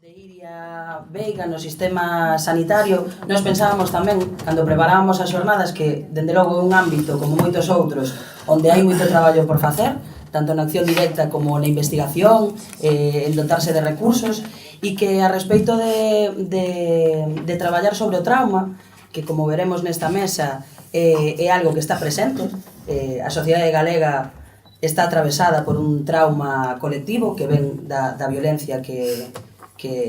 de Iria Veiga no sistema sanitario, nós pensábamos tamén, cando preparábamos as xornadas, que, dende logo, é un ámbito, como moitos outros, onde hai moito traballo por facer, tanto na acción directa como na investigación, en dotarse de recursos, e que a respecto de traballar sobre o trauma, que, como veremos nesta mesa, é algo que está presente, a sociedade galega está atravesada por un trauma colectivo que ven da violencia que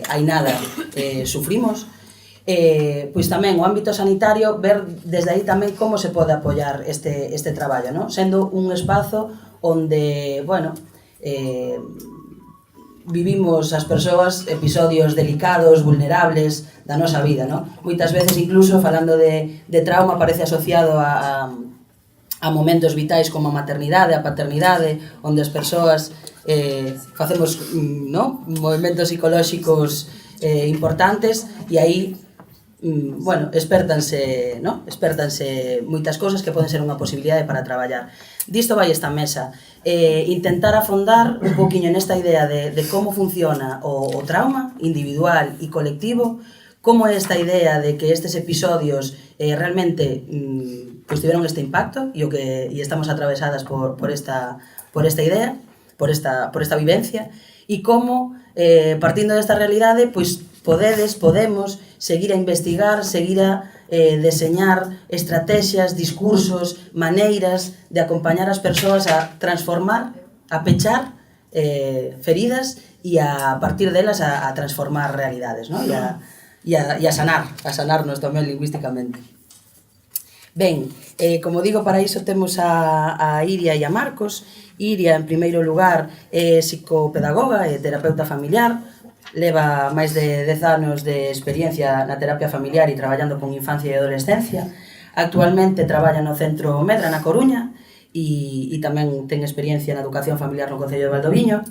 hai nada sufrimos, pois tamén o ámbito sanitario, ver desde aí tamén como se pode apoiar este traballo, non? Sendo un espazo onde, bueno, vivimos as persoas episodios delicados, vulnerables da nosa vida, non? Moitas veces, incluso, falando de trauma, parece asociado a momentos vitais como a maternidade, a paternidade, onde as persoas facemos movimentos psicolóxicos importantes e aí, bueno, espértanse moitas cousas que poden ser unha posibilidade para traballar. Disto vai esta mesa, intentar afondar un poquinho nesta idea de como funciona o trauma individual e colectivo, como é esta idea de que estes episodios realmente pois tiveron este impacto e estamos atravesadas por esta idea, por esta vivencia, e como, partindo desta realidade, pois podemos seguir a investigar, seguir a deseñar estrategias, discursos, maneiras de acompañar as persoas a transformar, a pechar feridas e a partir delas a transformar realidades, non? E a sanarnos tamén lingüísticamente. Ben, como digo, para iso temos a Iria e a Marcos. Iria, en primeiro lugar, é psicopedagoga e terapeuta familiar, leva máis de 10 anos de experiencia na terapia familiar e traballando con infancia e adolescencia. Actualmente traballa no Centro Medra, na Coruña, e tamén ten experiencia na educación familiar no Concello de Valdoviño.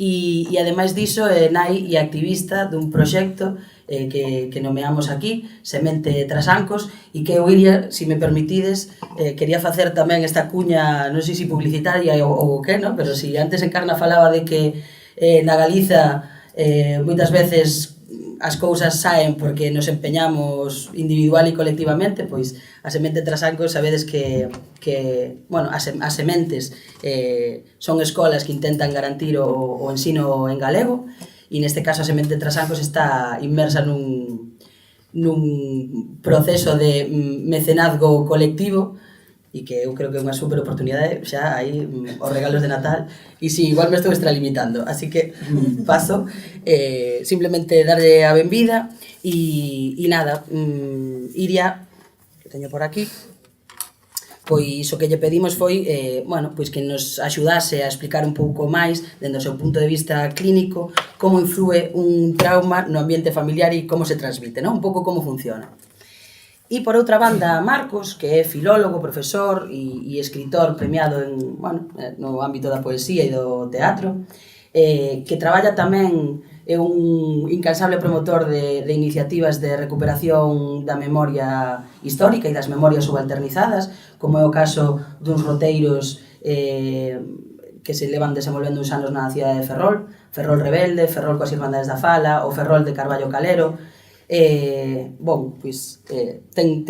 E ademais diso, é nai e activista dun proxecto que nomeamos aquí, Semente Trasancos, e que eu, Iria, se me permitides, quería facer tamén esta cuña, non sei se publicitaria ou que, non? Pero se antes Encarna falaba de que na Galiza moitas veces as cousas saen porque nos empeñamos individual e colectivamente, pois a Semente Trasancos sabedes que bueno, as sementes son escolas que intentan garantir o ensino en galego, e neste caso a Semente Trasancos está inmersa nun proceso de mecenazgo colectivo e que eu creo que é unha super oportunidade xa aí os regalos de Natal, e si, igual me estou extralimitando, así que paso, simplemente darlle a benvida e nada, Iria, que teño por aquí, pois o que lle pedimos foi, bueno, pois que nos axudase a explicar un pouco máis, dende o seu punto de vista clínico, como influe un trauma no ambiente familiar e como se transmite, non? Un pouco como funciona. E por outra banda, Marcos, que é filólogo, profesor e escritor premiado no ámbito da poesía e do teatro, que traballa tamén, é un incansable promotor de iniciativas de recuperación da memoria histórica e das memorias subalternizadas, como é o caso duns roteiros que se levan desenvolvendo uns anos na cidade de Ferrol, Ferrol Rebelde, Ferrol coas Irmandades da Fala, o Ferrol de Carballo Calero. Bon, pois ten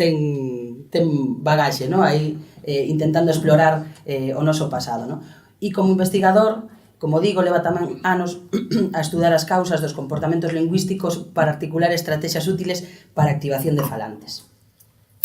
bagaxe, non? Aí intentando explorar o noso pasado, non? E como investigador, como digo, leva tamén anos a estudar as causas dos comportamentos lingüísticos para articular estrategias útiles para a activación de falantes.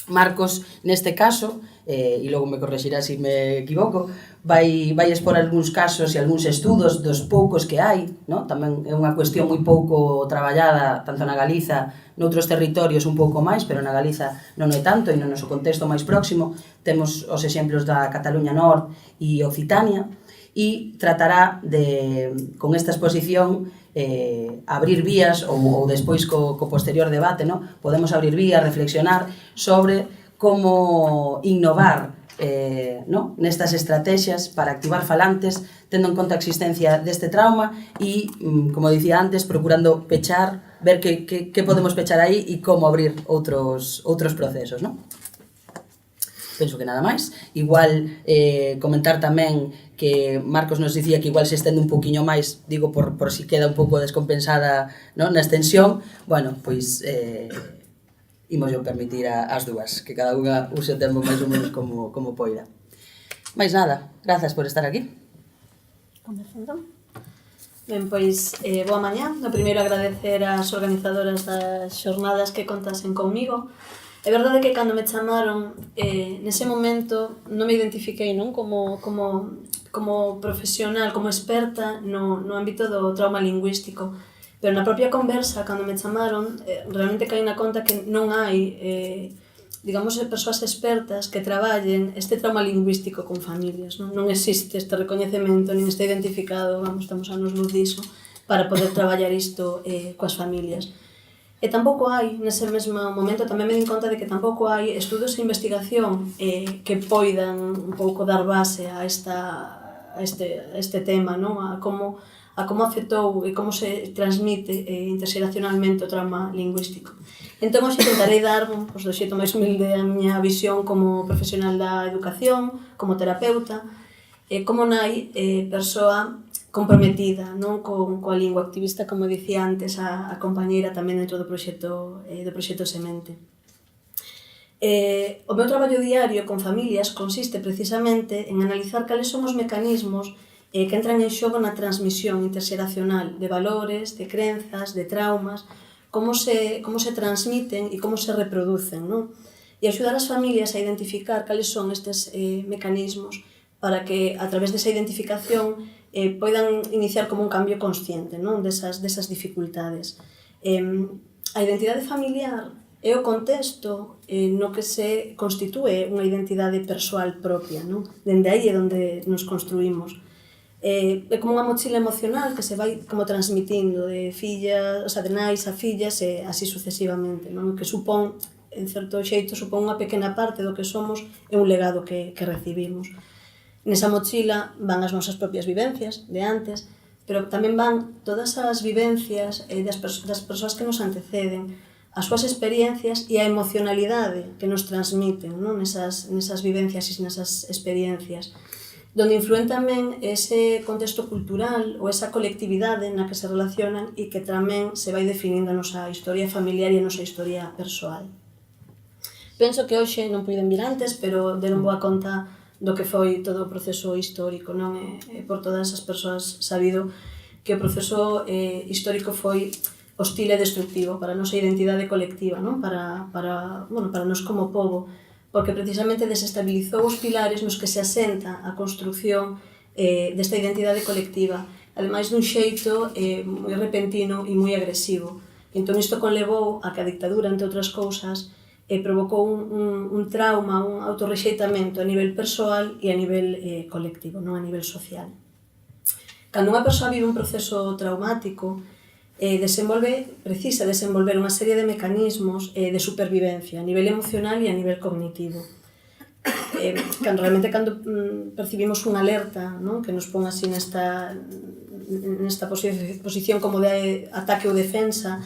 Marcos, neste caso, e logo me correxirá se me equivoco, vai expor algúns casos e algúns estudos dos poucos que hai, non? Tamén é unha cuestión moi pouco traballada, tanto na Galiza, noutros territorios un pouco máis, pero na Galiza non é tanto, e no noso contexto máis próximo temos os exemplos da Cataluña Nord e Occitania, e tratará de, con esta exposición, abrir vías, ou despois co posterior debate, non? Podemos abrir vías, reflexionar sobre como innovar nestas estrategias para activar falantes, tendo en conta a existencia deste trauma e, como dicía antes, procurando pechar, ver que podemos pechar aí e como abrir outros procesos, non? Penso que nada máis. Igual comentar tamén que Marcos nos dicía que igual se estende un poquinho máis, digo, por si queda un pouco descompensada, no, na extensión, bueno, pois imos yo permitir as dúas, que cada unha use o tempo máis ou menos como poida. Mais nada, grazas por estar aquí. Comezando. Ben, pois, boa mañá. No primeiro agradecer ás organizadoras das xornadas que contasen comigo. É verdade que cando me chamaron, nese momento non me identifiquei, non, como profesional, como experta no ámbito do trauma lingüístico. Pero na propia conversa, cando me chamaron, realmente caí na conta que non hai, digamos, persoas expertas que traballen este trauma lingüístico con familias. Non existe este recoñecemento, nin está identificado, vamos, estamos anos luz diso, para poder traballar isto coas familias. E tampouco hai, nese mesmo momento, tamén me din conta de que tampouco hai estudos e investigación que poidan un pouco dar base a este tema, non? A como afectou e como se transmite interxeracionalmente o trauma lingüístico. Entón, hoxe intentarei dar, do xeito máis humilde, a miña visión como profesional da educación, como terapeuta, como nai, persoa comprometida, non, coa lingua, activista, como dicía antes a compañeira tamén dentro do proxecto Semente. O meu traballo diario con familias consiste precisamente en analizar cales son os mecanismos que entran en xogo na transmisión interxeracional de valores, de crenzas, de traumas, como se transmiten e como se reproducen, non? E axudar as familias a identificar cales son estes mecanismos para que, a través desa identificación, poidan iniciar como un cambio consciente, non, desas dificultades. A identidade familiar é o contexto no que se constitúe unha identidade persoal propia, non? Dende aí é onde nos construímos. É como unha mochila emocional que se vai como transmitindo de fillas, o sea, de nais a fillas e así sucesivamente, non? Que supón, en certo xeito, supón unha pequena parte do que somos e un legado que recibimos. Nesa mochila van as nosas propias vivencias de antes, pero tamén van todas as vivencias das persoas que nos anteceden, as súas experiencias e a emocionalidade que nos transmiten, non? Nesas vivencias e nesas experiencias, donde influen tamén ese contexto cultural ou esa colectividade na que se relacionan e que tamén se vai definindo a nosa historia familiar e a nosa historia persoal. Penso que hoxe non puiden vir antes, pero deron boa conta do que foi todo o proceso histórico, non? É por todas as persoas sabido que o proceso histórico foi hostil e destructivo para a nosa identidade colectiva, non? Para nós como pobo, porque precisamente desestabilizou os pilares nos que se asenta a construcción desta identidade colectiva, ademais dun xeito moi repentino e moi agresivo. Entón, isto conlevou a que a dictadura, entre outras cousas, provocou un trauma, un autorrexeitamento a nivel persoal e a nivel colectivo, non a nivel social. Cando unha persoa vive un proceso traumático, precisa desenvolver unha serie de mecanismos de supervivencia a nivel emocional e a nivel cognitivo. Realmente, cando percibimos unha alerta, non, que nos pon así nesta posición como de ataque ou defensa,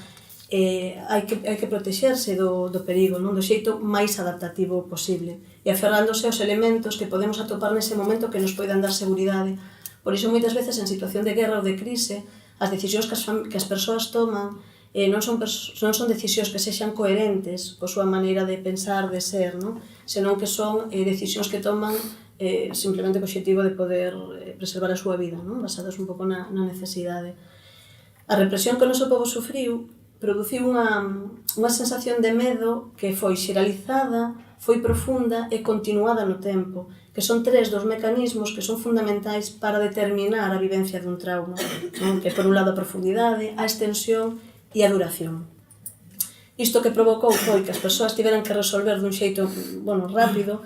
hai que protexerse do perigo, non, do xeito máis adaptativo posible e aferrándose aos elementos que podemos atopar nese momento que nos poidan dar seguridade. Por iso, moitas veces, en situación de guerra ou de crise, as decisións que as persoas toman non son decisións que sexan coherentes coa súa maneira de pensar, de ser, non? Senón que son decisións que toman simplemente co obxectivo de poder preservar a súa vida, non? Basadas un pouco na necesidade. A represión que o noso pobo sufriu produciu unha sensación de medo que foi xeralizada, foi profunda e continuada no tempo, que son tres dos mecanismos que son fundamentais para determinar a vivencia dun trauma, que por un lado a profundidade, a extensión e a duración. Isto que provocou foi que as persoas tiveran que resolver dun xeito rápido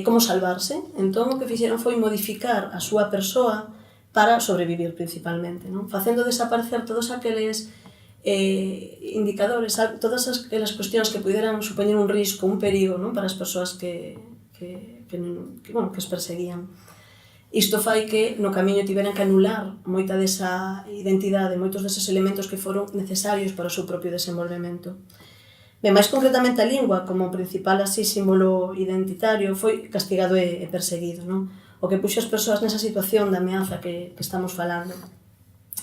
como salvarse. Entón, o que fixeron foi modificar a súa persoa para sobrevivir principalmente, facendo desaparecer todos aqueles indicadores, todas aquelas cuestións que puderan supoñer un risco, un perigo, para as persoas que os perseguían. Isto fai que no camiño tiveran que anular moita desa identidade, moitos deses elementos que foron necesarios para o seu propio desenvolvemento. Ben, máis concretamente a lingua, como principal así símbolo identitario, foi castigado e perseguido, non? O o que puxo as persoas nesa situación de ameaza que estamos falando.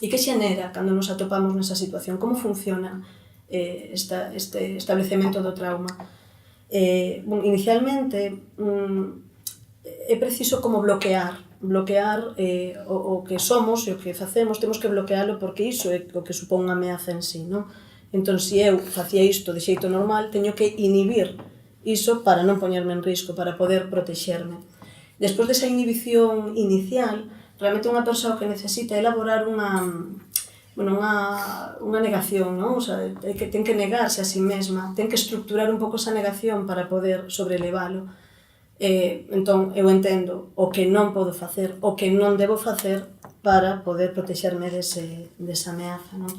E que xenera cando nos atopamos nesa situación? Como funciona este establecemento do trauma? Inicialmente, é preciso como bloquear o que somos e o que facemos, temos que bloquealo porque iso é o que supón unha ameaza en sí, non? Entón, se eu facía isto de xeito normal, teño que inhibir iso para non poñerme en risco, para poder protexerme. Despois desa inhibición inicial, realmente unha persoa que necesita elaborar unha negación, non? O sea, ten que negarse a sí mesma, ten que estructurar un pouco esa negación para poder sobrelevalo. Entón, eu entendo o que non podo facer, o que non debo facer para poder protexerme desa ameaza, non?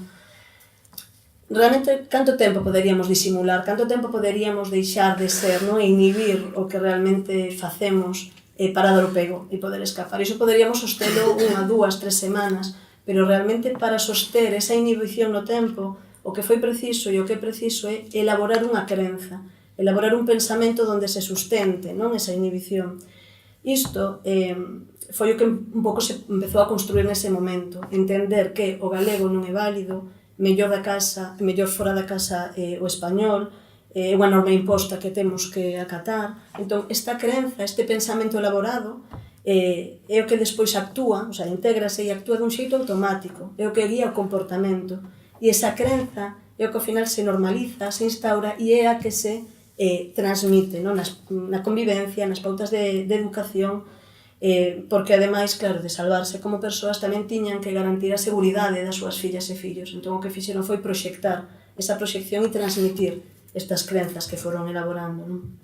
Realmente, canto tempo poderíamos disimular, canto tempo poderíamos deixar de ser, non? E inhibir o que realmente facemos para dar o pego e poder escapar. Iso poderíamos sostelo 1, 2, 3 semanas, pero realmente para soster esa inhibición no tempo, o que foi preciso e o que é preciso é elaborar unha crenza, elaborar un pensamento onde se sustente, non, esa inhibición. Isto foi o que un pouco se empezou a construir nese momento, entender que o galego non é válido, mellor fora da casa o español, é unha norma imposta que temos que acatar. Entón, esta crenza, este pensamento elaborado, é o que despois actúa, o sea, intégrase e actúa dun xeito automático, é o que guía o comportamento. E esa crenza é o que ao final se normaliza, se instaura e é a que se transmite, non? Na convivencia, nas pautas de educación, porque ademais, claro, de salvarse como persoas tamén tiñan que garantir a seguridade das súas fillas e fillos. Entón o que fixeron foi proxectar esa proxección e transmitir estas crenzas que foron elaborando, non?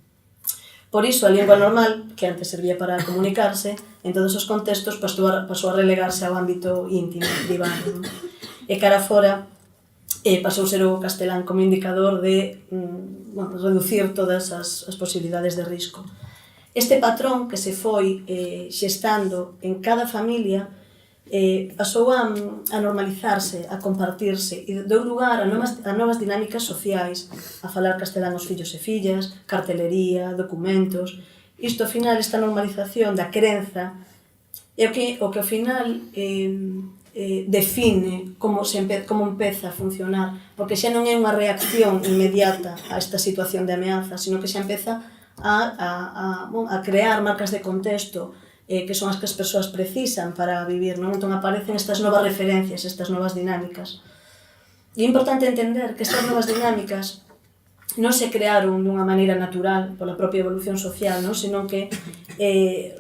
Por iso a lingua normal, que antes servía para comunicarse, en todos os contextos pasou a relegarse ao ámbito íntimo, privado, non? E cara fora pasou ser o castelán como indicador de reducir todas as posibilidades de risco. Este patrón que se foi xestando en cada familia pasou a normalizarse, a compartirse e deu lugar a novas dinámicas sociais, a falar castelán aos fillos e fillas, cartelería, documentos. Isto, ao final, esta normalización da crenza é o que ao final define como empeza a funcionar, porque xa non é unha reacción inmediata a esta situación de ameaza, sino que xa empeza a crear marcas de contexto que son as que as persoas precisan para vivir, non? Entón aparecen estas novas referencias, estas novas dinámicas. E é importante entender que estas novas dinámicas non se crearon dunha maneira natural pola propia evolución social, non? Senón que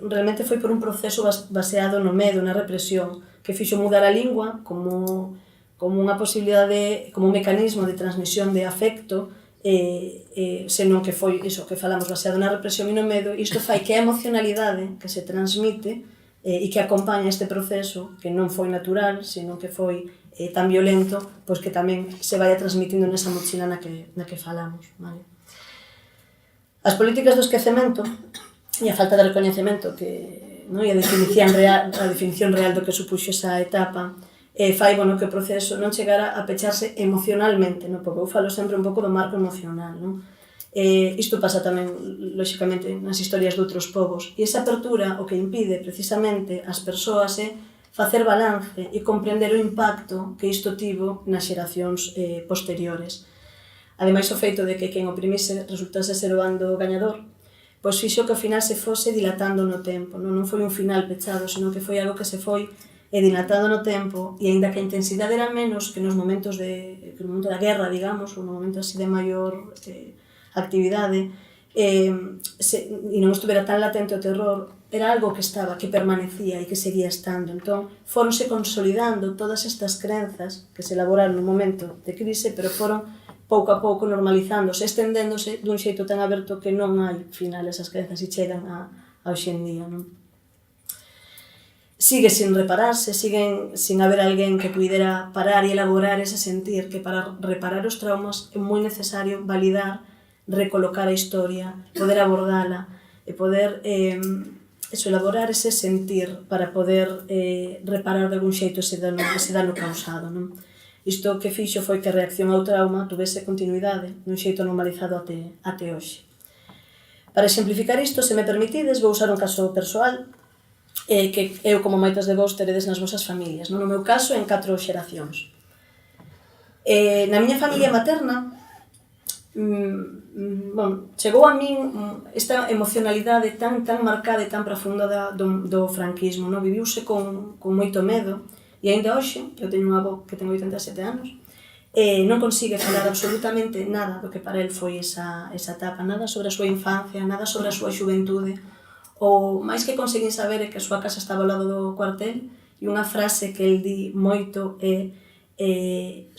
realmente foi por un proceso baseado no medo, na represión, que fixo mudar a lingua como unha posibilidade, como un mecanismo de transmisión de afecto, senón que foi iso que falamos baseado na represión e no medo. Isto fai que a emocionalidade que se transmite e que acompaña este proceso, que non foi natural, senón que foi tan violento, pois que tamén se vai transmitindo nesa mochila na que falamos, vale? As políticas do esquecemento e a falta de recoñecemento e a definición real do que supuxo esa etapa fai que o proceso non chegara a pecharse emocionalmente, porque eu falo sempre un pouco do marco emocional. Isto pasa tamén, lóxicamente, nas historias de outros povos. E esa apertura o que impide precisamente as persoas é facer balance e comprender o impacto que isto tivo nas xeracións posteriores. Ademais, o feito de que quen oprimise resultase ser o bando gañador, pois fixo que ao final se fose dilatando no tempo. Non foi un final pechado, senón que foi algo que se foi dilatado no tempo, e aínda que a intensidade era menos que nos momentos da guerra, digamos, ou no momento así de maior actividade, e non estuvera tan latente o terror, era algo que estaba, que permanecía e que seguía estando. Entón, foronse consolidando todas estas crenzas que se elaboraron nun momento de crise, pero foron pouco a pouco normalizándose, estendéndose dun xeito tan aberto que non hai final esas crenzas e chegan a hoxe en día, non? Sigue sin repararse, siguen sin haber alguén que pudera parar e elaborar ese sentir, que para reparar os traumas é moi necesario validar, recolocar a historia, poder abordala e poder elaborar ese sentir para poder reparar de algún xeito ese dano causado, non? Isto que fixo foi que a reacción ao trauma tuvese continuidade nun xeito normalizado até hoxe. Para exemplificar isto, se me permitides, vou usar un caso persoal. que eu, como moitas de vos, teredes nas vosas familias. No meu caso, en 4 xeracións. Na miña familia materna, chegou a min esta emocionalidade tan marcada e tan profunda do franquismo. Viviuse con moito medo, e ainda hoxe, eu teño un avó que ten 87 anos, non consigue falar absolutamente nada do que para el foi esa etapa, nada sobre a súa infancia, nada sobre a súa xuventude. O máis que conseguín saber é que a súa casa estaba ao lado do cuartel, e unha frase que el di moito é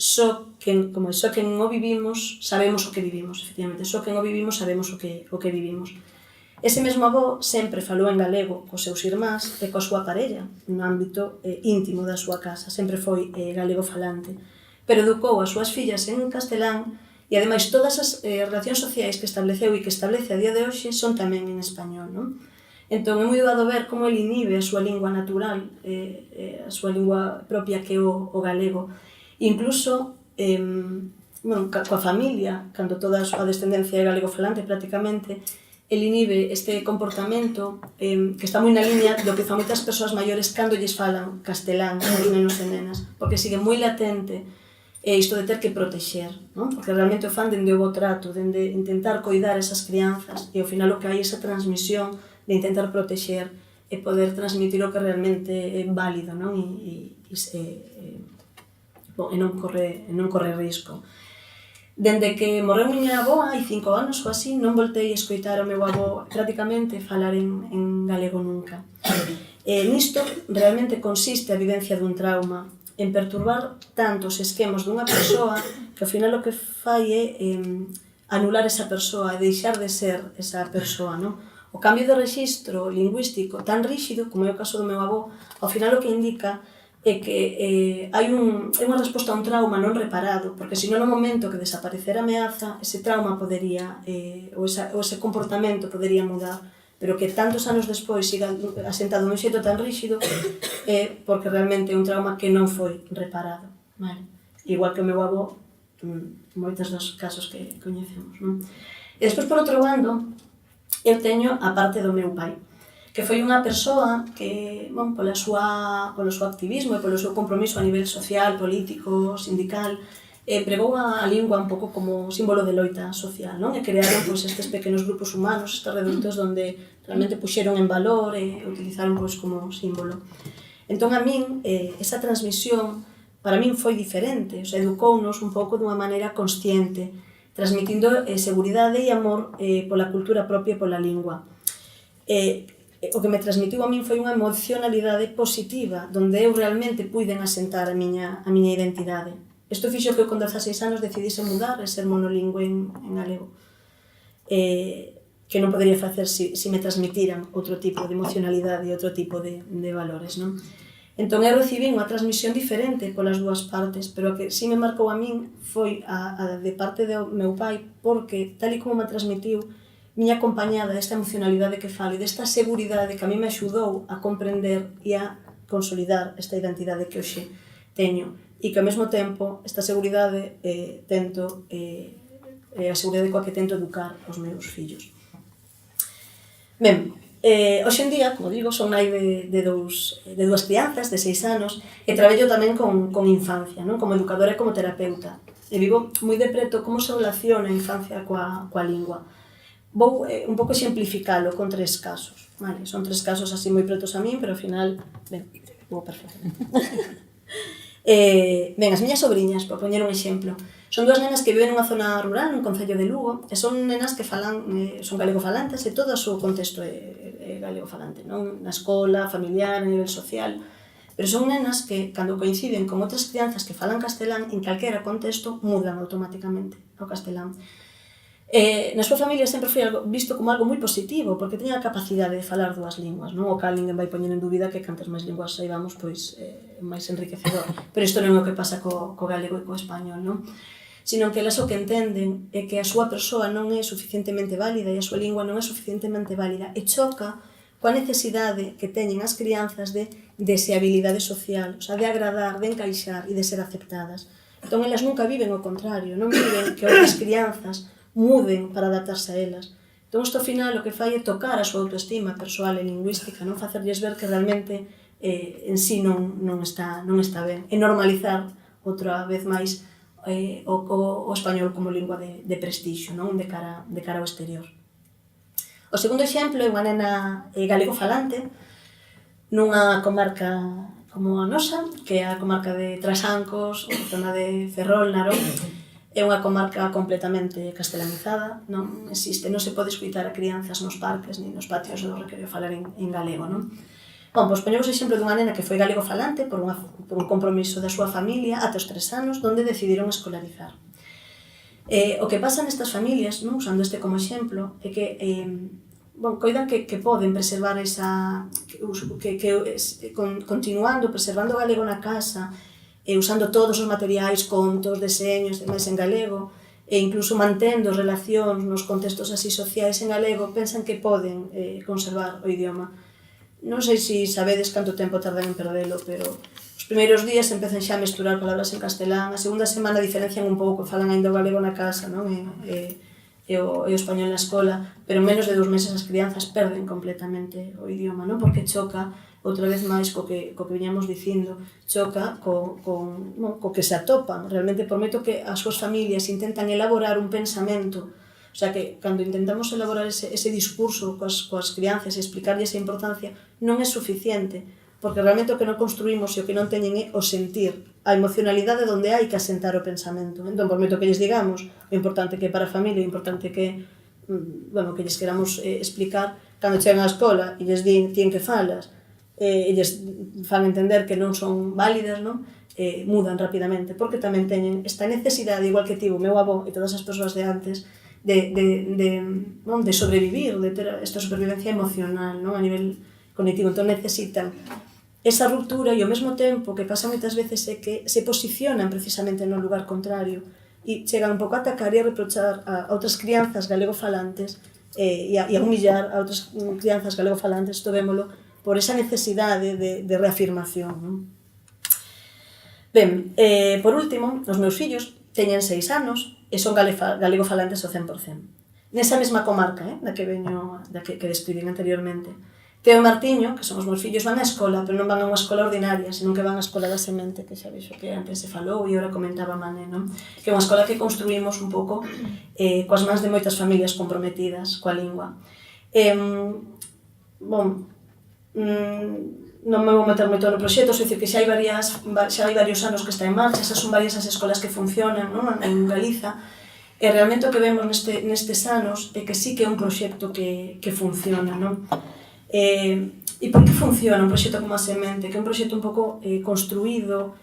só quen o vivimos, sabemos o que vivimos, efectivamente, só quen o vivimos, sabemos o que vivimos. Ese mesmo avó sempre falou en galego cos seus irmáns e coa súa parella, no ámbito íntimo da súa casa, sempre foi galego falante, pero educou as súas fillas en castelán, e ademais todas as relacións sociais que estableceu e que establece a día de hoxe son tamén en español, non? Entón, é moi doado ver como ele inhibe a súa lingua natural, a súa lingua propia que é o galego. Incluso, coa familia, cando toda a súa descendencia é galego falante prácticamente, ele inhibe este comportamento que está moi na línea do que fan moitas persoas maiores cando lles falan castelán aos nenos e nenas, porque sigue moi latente isto de ter que protexer, non? Porque realmente o fan dende o bo trato, dende intentar coidar esas crianzas, e ao final o que hai esa transmisión de intentar protexer e poder transmitir o que realmente é válido, non? E non corre risco. Dende que morreu miña avó hai 5 anos ou así, non voltei a escoitar o meu avó prácticamente falar en galego nunca. Nisto realmente consiste a vivencia dun trauma, en perturbar tanto os esquemas dunha persoa que ao final o que fai é anular esa persoa e deixar de ser esa persoa, non? O cambio de rexistro lingüístico tan ríxido, como é o caso do meu avó, ao final o que indica é que hai unha resposta a un trauma non reparado, porque senón no momento que desaparecer a ameaza, ese trauma podería, ou ese comportamento podería mudar, pero que tantos anos despois siga asentado nun xeito tan ríxido é porque realmente é un trauma que non foi reparado. Igual que o meu avó, moitos dos casos que coñecemos. E despois, por outro bando, eu teño a parte do meu pai, que foi unha persoa que, polo seu activismo e polo seu compromiso a nivel social, político, sindical, pregou a lingua un pouco como símbolo de loita social, non? E crearon estes pequenos grupos humanos, estes redutos onde realmente puxeron en valor e utilizaron como símbolo. Entón, a min, esa transmisión, para min foi diferente, educounos un pouco dunha maneira consciente, transmitindo seguridade e amor pola cultura propia e pola lingua. O que me transmitiu a min foi unha emocionalidade positiva, onde eu realmente puiden asentar a miña identidade. Isto fixo que eu con 16 anos decidise mudar e ser monolingüe en galego, que non podería facer se me transmitiran outro tipo de emocionalidade e outro tipo de valores, non? Entón, eu recibí unha transmisión diferente polas dúas partes, pero a que sí me marcou a min foi a de parte do meu pai, porque, tal e como me transmitiu, miña acompañada desta emocionalidade que falo e desta seguridade que a mí me axudou a comprender e a consolidar esta identidade que hoxe teño, e que ao mesmo tempo esta seguridade tento a seguridade coa que tento educar os meus fillos. Ben, hoxe en día, como digo, son nai de dúas crianzas de 6 anos e traballo tamén con infancia, como educadora e como terapeuta. E vivo moi de preto como se relaciona a infancia coa lingua. Vou un pouco exemplificalo con 3 casos. Son 3 casos así moi pretos a min, pero ao final, ben, vou perfecto. Ben, as miñas sobriñas, por poñer un exemplo, son 2 nenas que viven nunha zona rural, nun concello de Lugo, e son nenas que son galegofalantes e todo o seu contexto é galegofalante, non? Na escola, familiar, a nivel social, pero son nenas que, cando coinciden con outras crianzas que falan castelán, en calquera contexto, mudan automáticamente ao castelán. Na súa familia sempre foi visto como algo moi positivo, porque teña a capacidade de falar 2 linguas, non? O cal ninguén vai poñer en dúbida que cantas máis linguas saibamos, pois é máis enriquecedor. Pero isto non é o que pasa co galego e co español, non? Sino que elas o que entenden é que a súa persoa non é suficientemente válida e a súa lingua non é suficientemente válida e choca coa necesidade que teñen as crianzas de deseabilidade social, o sea, de agradar, de encaixar e de ser aceptadas. Entón, elas nunca viven o contrario, non viven que outras crianzas muden para adaptarse a elas, Entón, isto ao final o que fai é tocar a súa autoestima persoal e lingüística, non facerlles ver que realmente en sí non está ben, e normalizar outra vez máis o español como lingua de prestixio, non? De cara ao exterior. O segundo exemplo é unha nena galego falante nunha comarca como a nosa, que é a comarca de Trasancos, a zona de Ferrol, Narón. É unha comarca completamente castelanizada, non se pode escutar a crianzas nos parques ni nos patios do recreo falar en galego, non? Bom, pois poñemos o exemplo dunha nena que foi galego falante por un compromiso da súa familia ata os 3 anos, onde decidiron escolarizar. O que pasa nestas familias, non, usando este como exemplo, é que coidan que poden preservar continuando, preservando o galego na casa, usando todos os materiais, contos, deseños, demais en galego, e incluso mantendo relacións nos contextos así sociais en galego, pensan que poden conservar o idioma. Non sei se sabedes canto tempo tardan en perdelo, pero os primeiros días empezan xa a mesturar palabras en castelán, a segunda semana diferencian un pouco, falan ainda o galego na casa, non? E o español na escola, pero en menos de 2 meses as crianzas perden completamente o idioma, non? Porque choca outra vez máis co que viñamos dicindo, choca co que se atopan. Realmente, por moito que as súas familias intentan elaborar un pensamento, o sea que, cando intentamos elaborar ese discurso coas crianzas e explicarlles a importancia, non é suficiente, porque realmente o que non construímos e o que non teñen é o sentir, a emocionalidade onde hai que asentar o pensamento. Entón, por moito que lles digamos o importante que é para a familia, o importante que lles queramos explicar, cando chegan á escola e lles din ti en que falas, e lles fan entender que non son válidas, non? Mudan rapidamente, porque tamén teñen esta necesidade, igual que tivo o meu avó e todas as persoas de antes, de sobrevivir, de ter esta supervivencia emocional, non? A nivel cognitivo. Entón necesitan esa ruptura e ao mesmo tempo que pasa moitas veces é que se posicionan precisamente no lugar contrario e chegan un pouco a atacar e a reprochar a outras crianzas galego-falantes e a humillar a outras crianzas galego-falantes, isto vémolo por esa necesidade de reafirmación, non? Ben, por último, os meus fillos teñen 6 anos e son galego-falantes ao 100%. Nesa mesma comarca, da que describín anteriormente. Teo e Martiño, que son os meus fillos, van á escola, pero non van a unha escola ordinaria, senón que van á escola da semente, que xa vexo que antes se falou e ora comentaba Mané, non? Que é unha escola que construímos un pouco coas mans de moitas familias comprometidas coa lingua. Non me vou meter moito no proxecto, sei dicir que xa hai varios anos que está en marcha, xa son varias as escolas que funcionan, non? En Galiza, e realmente o que vemos nestes anos é que sí que é un proxecto que funciona, non? E por que funciona un proxecto como a Semente? Que é un proxecto un pouco construído,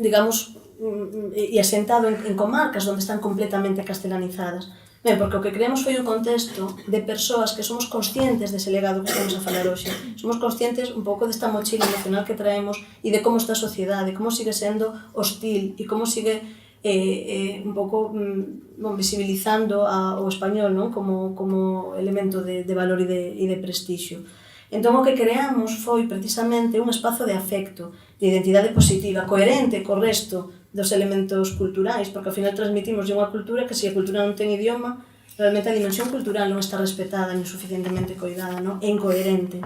digamos, e asentado en comarcas onde están completamente castelanizadas. Ben, porque o que creamos foi un contexto de persoas que somos conscientes dese legado que estamos a falar hoxe. Somos conscientes un pouco desta mochila emocional que traemos e de como está a sociedade, como sigue sendo hostil e como sigue un pouco visibilizando o español, non? Como elemento de valor e de prestixio. Entón, o que creamos foi precisamente un espazo de afecto, de identidade positiva, coherente co resto dos elementos culturais, porque ao final transmitimos unha cultura que, se a cultura non ten idioma, realmente a dimensión cultural non está respetada ni suficientemente coidada, non? É incoherente.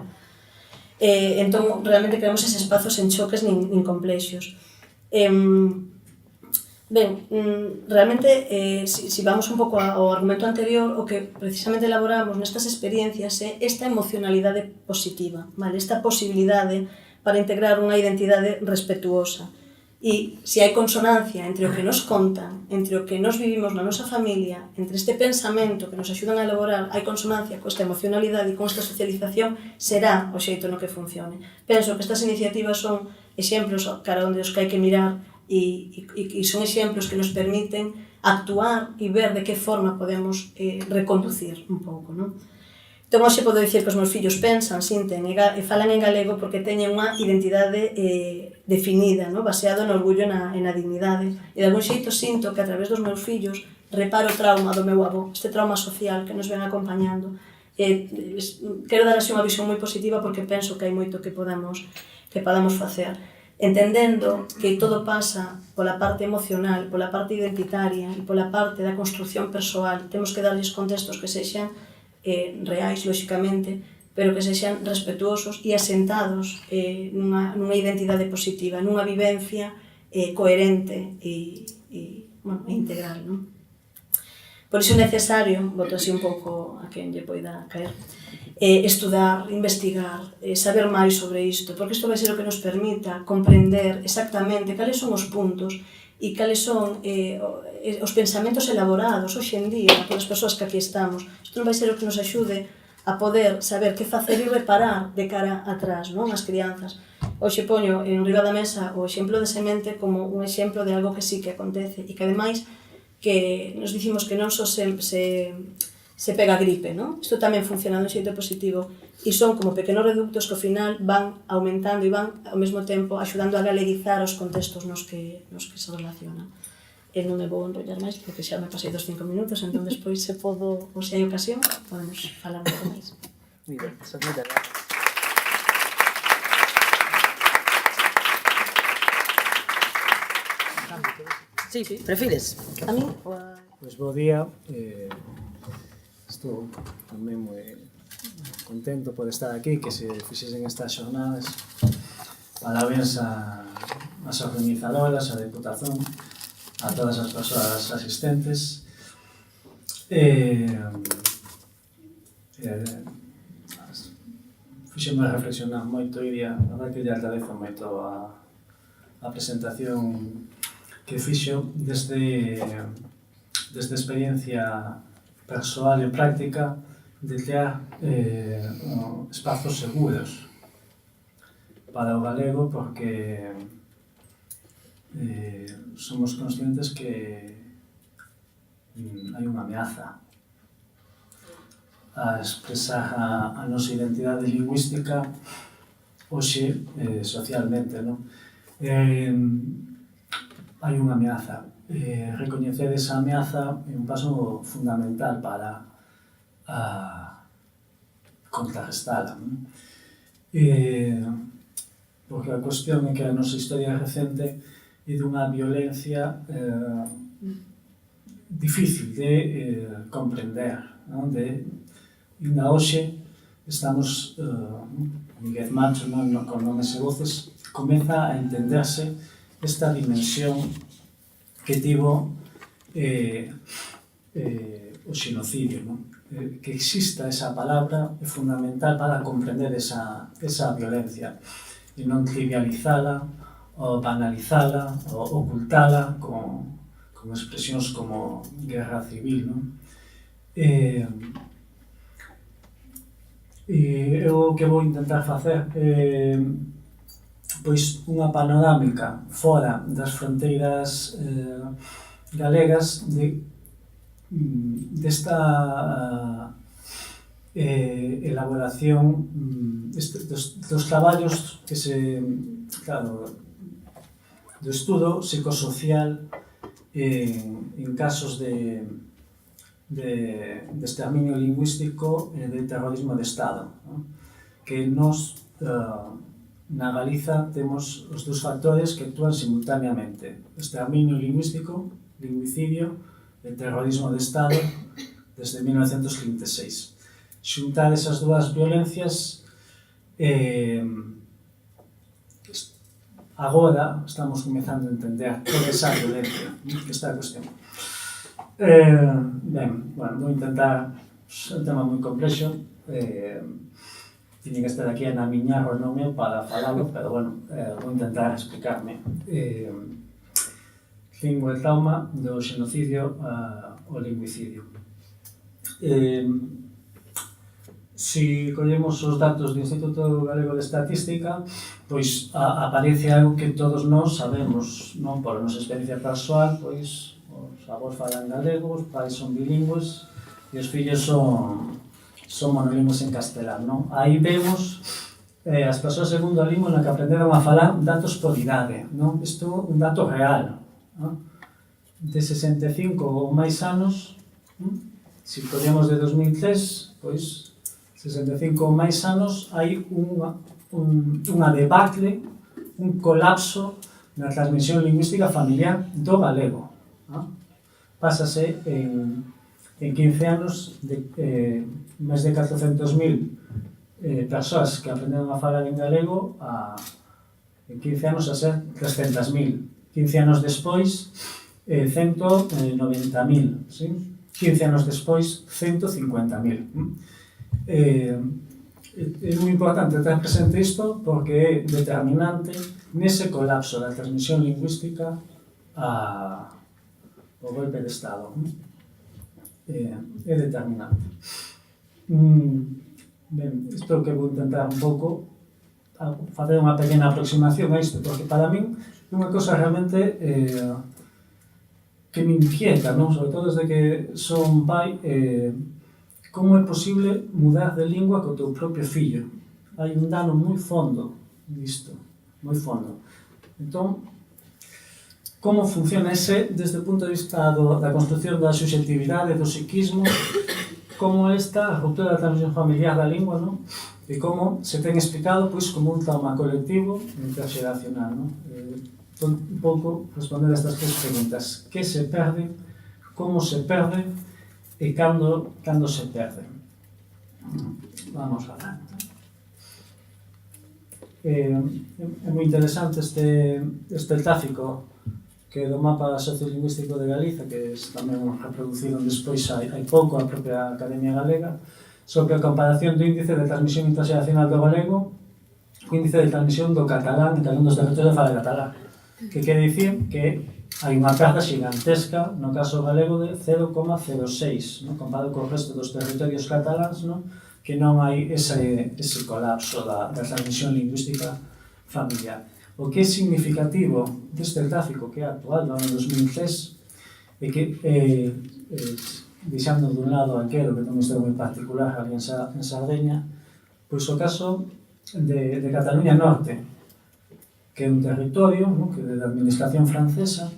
Entón, realmente creamos eses espazos en choques nin complexos. Ben, realmente, se vamos un pouco ao argumento anterior, o que precisamente elaboramos nestas experiencias é esta emocionalidade positiva, vale? Esta posibilidade para integrar unha identidade respetuosa. E se hai consonancia entre o que nos contan, entre o que nos vivimos na nosa familia, entre este pensamento que nos axudan a elaborar, hai consonancia con esta emocionalidade e con esta socialización, será o xeito no que funcione. Penso que estas iniciativas son exemplos cara onde os que hai que mirar e son exemplos que nos permiten actuar e ver de que forma podemos reconducir un pouco, non? Entón, hoxe podo dicir que os meus fillos pensan, sinten e falan en galego porque teñen unha identidade definida, baseado no orgullo e na dignidade. E de algún xeito sinto que a través dos meus fillos reparo o trauma do meu avó, este trauma social que nos ven acompañando. Quero dar así unha visión moi positiva porque penso que hai moito que podamos facer. entendendo que todo pasa pola parte emocional, pola parte identitaria e pola parte da construcción persoal. Temos que darlles contextos que sexan reais, lóxicamente, pero que sexan respetuosos e asentados nunha identidade positiva, nunha vivencia coherente e integral, non? Por iso é necesario, boto así un pouco a quen lle poida caer, estudar, investigar, saber máis sobre isto, porque isto vai ser o que nos permita comprender exactamente cales son os puntos e cales son os pensamentos elaborados hoxe en día polas persoas que aquí estamos. Isto non vai ser o que nos axude a poder saber que facer e reparar de cara atrás, non? As crianzas. Hoxe poño en riba da mesa o exemplo de semente como un exemplo de algo que sí que acontece e que ademais que nos dicimos que non só se pega a gripe, non? Isto tamén funciona dun xeito positivo e son como pequenos reductos que ao final van aumentando e van ao mesmo tempo axudando a galeguizar os contextos nos que se relacionan. E non me vou enrollar máis porque xa me pasei dos 5 minutos, entón despois se podo, ou se hai ocasión, podemos falar un pouco máis. Muy ben, son moitas gracias. Sí, prefires? A mí? Pois bo día, estou tamén moi contento por estar aquí, que se fixesen estas xornadas. Parabéns ás organizadoras, á Deputación, a todas as persoas asistentes. Fixeme reflexionar moito e a verdade que lle agradezo moito a presentación que fixo desde experiencia persoal e práctica de crear espazos seguros para o galego, porque somos conscientes que hai unha ameaza a expresar a nosa identidade lingüística hoxe socialmente, non? Hai unha ameaza. Recoñecer esa ameaza é un paso fundamental para contrarrestala, non? Porque a cuestión é que a nosa historia recente é dunha violencia difícil de comprender, non? Ainda hoxe estamos, Miguel Macho, con nomes e voces, comeza a entenderse esta dimensión que tivo o xenocidio, non? Que exista esa palabra é fundamental para comprender esa violencia e non trivializala ou banalizala ou ocultala con expresións como guerra civil, non? Eu o que vou intentar facer é pois unha panorámica fora das fronteiras galegas desta elaboración dos traballos que do estudo psicosocial en casos de exterminio lingüístico e de terrorismo de Estado, que nos na Galiza temos os dous factores que actúan simultaneamente: exterminio lingüístico, lingüicidio e terrorismo de Estado desde 1936. Xuntar esas dúas violencias, agora estamos comezando a entender toda esa violencia, esta cuestión. Vou intentar, é un tema moi complexo, tiñen que estar aquí a namiñar o nome para falalo, pero vou intentar explicarme. Lingua e trauma do xenocidio ao lingüicidio. Se collemos os datos do Instituto Galego de Estatística, pois aparece algo que todos nós sabemos, non? Por a nosa experiencia persoal, pois os avós falan galego, os pais son bilingües e os fillos son monolingües en castelán, non? Aí vemos as persoas segundo a lingua na que aprenderon a falar datos por idade, non? Isto é un dato real, non? De 65 ou máis anos, se collemos de 2003, pois 65 ou máis anos hai unha debacle un colapso na transmisión lingüística familiar do galego. Pásase en 15 anos de máis de 400.000 persoas que aprenderon a falar en galego en 15 anos a ser 300.000. 15 anos despois, 190.000. ¿Sí? 15 anos despois, 150.000. É moi importante ter presente isto porque é determinante nese colapso da transmisión lingüística ao golpe de Estado. É determinante. Ben, isto que vou intentar un pouco facer unha pequena aproximación a isto, porque para min é unha cosa realmente que me inquieta, non? Sobre todo desde que son pai, como é posible mudar de lingua co teu propio fillo. Hai un dano moi fondo nisto, moi fondo. Entón, como funciona ese desde o punto de vista da construcción da subjetividade, do psiquismo, como esta ruptura da transmisión familiar da lingua, non? E como se ten explicado pois como un trauma colectivo interxeracional, non? Un pouco responder a estas tres preguntas. Que se perde, como se perde e cando se perde. Vamos a ver. É moi interesante este tráfico que do mapa sociolingüístico de Galiza, que tamén reproduciron despois hai pouco a propia Academia Galega, sobre a comparación do índice de transmisión interxeracional do galego co índice de transmisión do catalán en cada un dos territorios de fala catalán, que quere dicir que hai unha perda xigantesca no caso galego de 0,06, ¿no? Comparado co resto dos territorios cataláns, ¿no? Que non hai ese colapso da transmisión lingüística familiar. O que é significativo deste gráfico que é actual do ano 2003 é que, deixando dun lado aquero que non está moi particular ali en Sardeña, pois o caso de Cataluña Norte, que é un territorio, ¿no? Que é da administración francesa,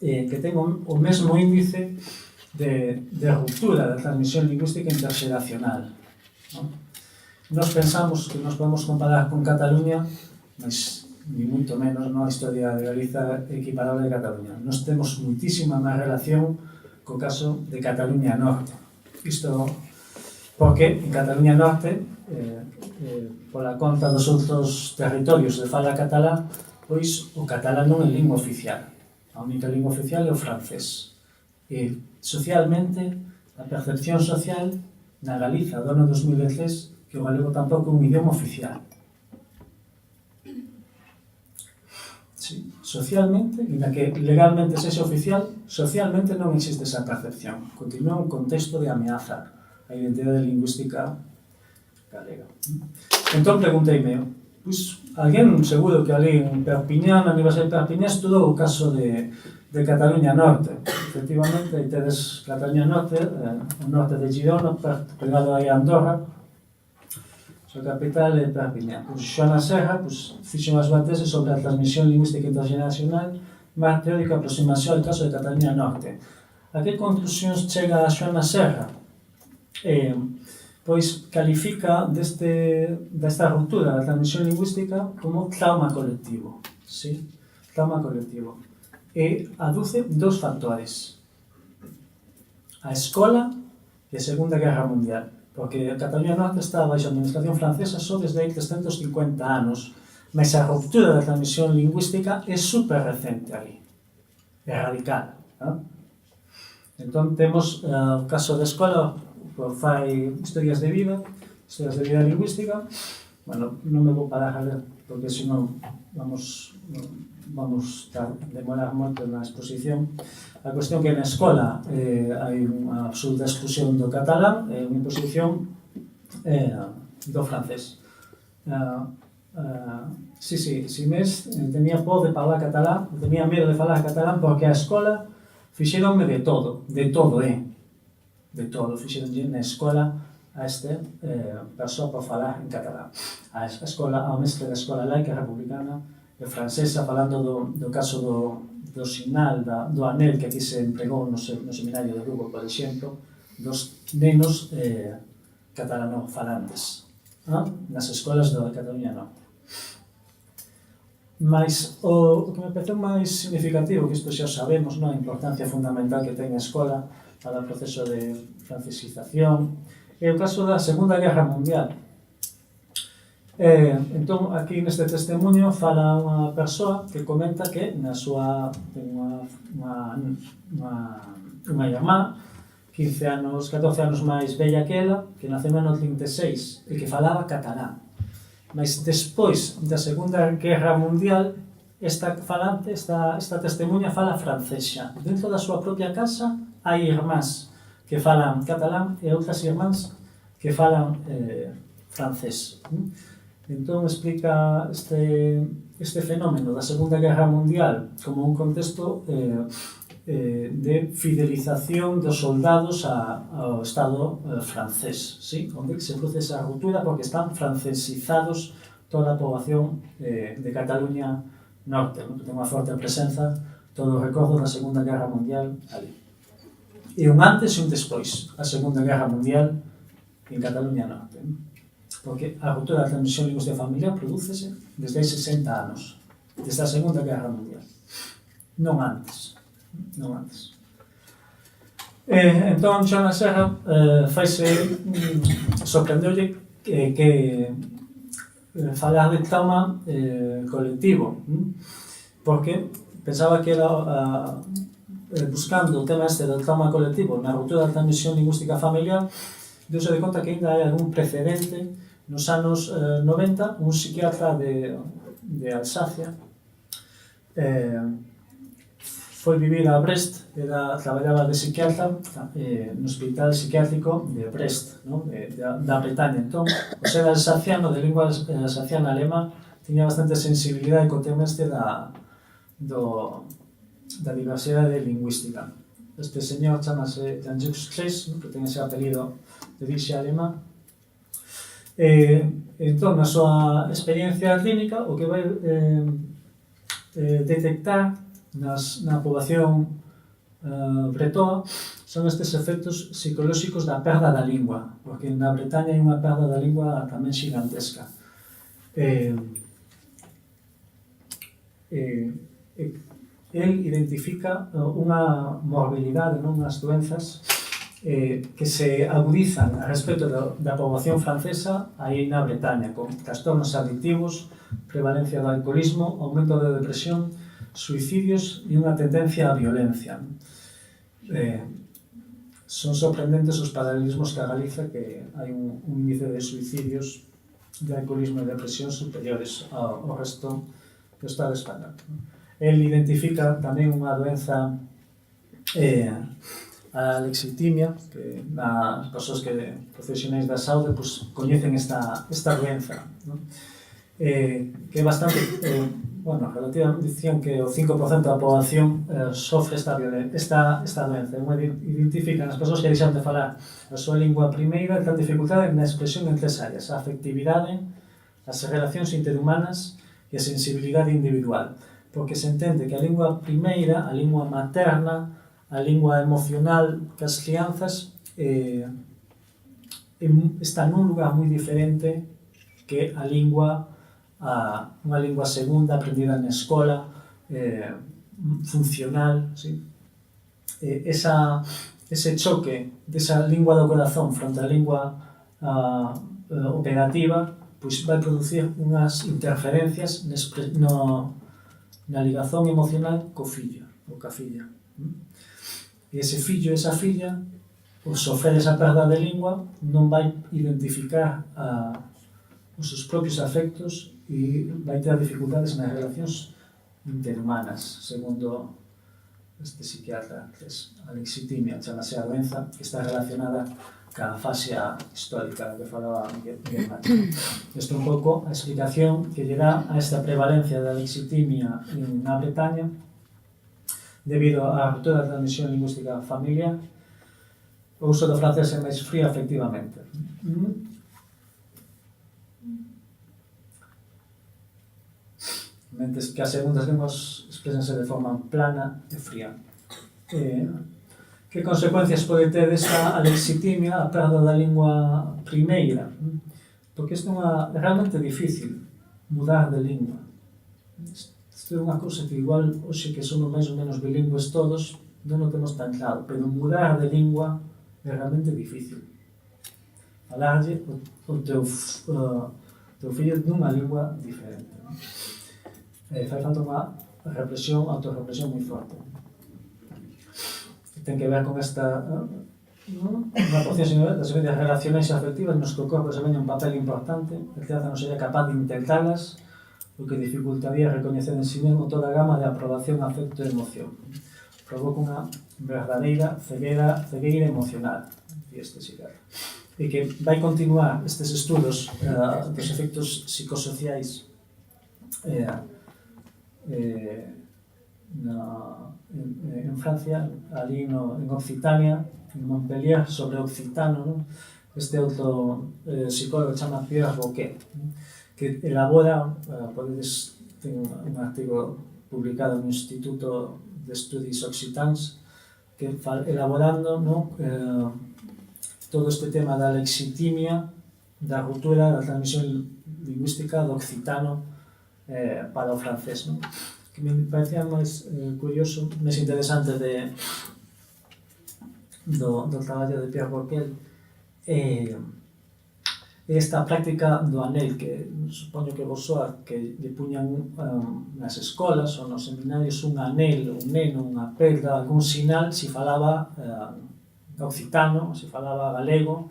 que ten o mesmo índice de ruptura da transmisión lingüística interxeracional, ¿no? Nos pensamos que nos podemos comparar con Cataluña, mas ni moito menos, no, a historia de Galiza equiparable de Cataluña. Nos temos muitísima máis relación co caso de Cataluña Norte. Isto porque en Cataluña Norte, pola conta dos outros territorios de fala catalá, pois o catalán non é lingua oficial. A única lingua oficial é o francés. E socialmente, a percepción social na Galiza do ano 2003 que o galego tampouco é un idioma oficial. Sí, socialmente, e na que legalmente sexa oficial, socialmente non existe esa percepción. Continúa un contexto de ameaza a identidade lingüística galega. Entón, pregunteime, pois, alguén seguro que ali en Perpiñán, na Universidade de Perpiñán, estudou o caso de Cataluña Norte. Efectivamente, aí tedes Cataluña Norte, o norte de Girona, pegado aí a Andorra, a capital é Perpiñán. Xoana Serra fixo unhas bateses sobre a transmisión lingüística interxeracional, máis teórica aproximación ao caso de Cataluña Norte. A que conclusións chega a Xoana Serra? Pois califica desta ruptura da transmisión lingüística como trauma colectivo. Sí? Trauma colectivo. E aduce dos factores. A escola e a Segunda Guerra Mundial. Porque a Cataluña Norte está baixo a administración francesa só desde hai 350 anos, mas a ruptura da transmisión lingüística é super recente ali, é radical. Entón temos o caso da escola, fai historias de vida lingüística. Bueno, non me vou parar a ler, porque senón vamos demorar moito na exposición. A cuestión que na escola hai unha absoluta exclusión do catalán e unha imposición do francés. Ximés tenía por de falar catalán, tenía medo de falar catalán porque a escola fixeronme de todo, de todo, fixeronme na escola a este persoa por falar en catalán. A escola, ao mestre da escola laica republicana e francesa, falando do caso do sinal, do anel que aquí se empregou no seminario de Lugo, por exemplo, dos nenos catalanofalantes nas escolas da Cataluña Norte. Mas o que me pareceu máis significativo, que isto xa sabemos, non? A importancia fundamental que ten a escola para o proceso de francesización, é o caso da Segunda Guerra Mundial. Entón, aquí neste testemunho fala unha persoa que comenta que na súa unha irmá 15 anos, 14 anos máis bella que ela, que naceu no ano 36 e que falaba catalán. Mas despois da Segunda Guerra Mundial, esta testemunha fala francés xa. Dentro da súa propia casa hai irmás que falan catalán e outras irmás que falan francés. Entón explica este fenómeno da Segunda Guerra Mundial como un contexto de fidelización dos soldados ao Estado francés, ¿sí? Onde se produce esa ruptura porque están francesizados toda a poboación de Cataluña Norte, que ten unha forte presenza, todo o recordo da Segunda Guerra Mundial ali. E un antes e un despois, a Segunda Guerra Mundial en Cataluña Norte, porque a ruptura da transmisión lingüística familiar prodúcese desde hai 60 anos, desde a Segunda Guerra Mundial, non antes. Entón, Joana Serra sorprendeulle que falar de trauma colectivo, porque pensaba que era buscando o tema do trauma colectivo na ruptura da transmisión lingüística familiar, deuse de conta que ainda hai algún precedente nos anos 90, un psiquiatra de Alsacia foi vivir a Brest, traballaba de psiquiatra no hospital psiquiátrico de Brest, no? Da Bretaña. Entón, o ser alsaciano, de lingua alsaciana alemá, tiña bastante sensibilidade co tema da diversidade lingüística. Este señor chamase Jan-Jacques Kress, que ten ese apelido de orixe alemá. Entón, na súa experiencia clínica, o que vai detectar na poboación bretoa son estes efectos psicolóxicos da perda da lingua, porque na Bretaña hai unha perda da lingua tamén xigantesca. El identifica unha morbilidade, unhas doenzas que se agudizan a respecto da poboación francesa aí na Bretaña, con trastornos adictivos, prevalencia do alcoholismo, aumento da depresión, suicidios e unha tendencia á violencia. Son sorprendentes os paralelismos que a Galiza, que hai un índice de suicidios, de alcoholismo e depresión superiores ao resto do Estado español. El identifica tamén unha doenza, a lexitimia, que as persoas profesionais da saúde coñecen esta doenza, que é bastante... relativamente dicían que o 5% da poboación sofre esta doenza. Identifican as persoas que deixan de falar a súa lingua primeira e ten dificultade na expresión en 3 áreas: a afectividade, as relacións interhumanas e a sensibilidade individual. Porque se entende que a lingua primeira, a lingua materna, a lingua emocional das crianzas está nun lugar moi diferente que a lingua unha lingua segunda aprendida na escola, funcional, ¿sí? Ese choque desa lingua do corazón fronte á lingua operativa, pois vai producir unhas interferencias na ligazón emocional co fillo ou ca filla. E ese fillo e esa filla, ao sofrer esa perda de lingua, non vai identificar os seus propios afectos e vai ter dificultades nas relacións interhumanas, segundo este psiquiatra, que é a lexitimia, chamase a doenza, que está relacionada ca afasia histórica que falaba Miguel Martín. Isto é un pouco a explicación que lle dá a esta prevalencia da lexitimia na Bretaña debido á ruptura da transmisión lingüística familiar. O uso do francés é máis frío, efectivamente. Mentes que as segundas linguas expresense de forma plana e fría. Que consecuencias pode ter esta alexitimia, a perda da lingua primeira? Porque isto é realmente difícil, mudar de lingua. isto é unha cousa que igual hoxe que somos máis ou menos bilingües todos non o temos tan claro, pero mudar de lingua é realmente difícil. Falarlle o teu fillo dunha lingua diferente. Fai falta unha autorreflexión moi forte. Ten que ver con esta unha porción das medidas relacionais e afectivas nos que o corpo desempeña un papel importante, a crianza non sería capaz de integrarlas, o que dificultaría recoñecer en si mesmo toda a gama de aprobación, afecto e emoción. Provoca unha verdadeira cegueira emocional, este psiquiatra. E que vai continuar estes estudos dos efectos psicosociais en Francia, ali en Occitania, en Montpellier, sobre occitano, non? Este outro psicólogo chama Pierre Boquet, que elabora, ten un artigo publicado no Instituto de Estudis Occitans, que elaborando todo este tema da lexitimia, da ruptura da transmisión lingüística do occitano para o francés, non? Que me parecía máis curioso, máis interesante do traballo de Pierre Boquet esta práctica do anel, que supoño que vos soa, que lle puñan nas escolas ou nos seminarios un anel, un neno, unha perda, algún sinal, si falaba occitano, si falaba galego.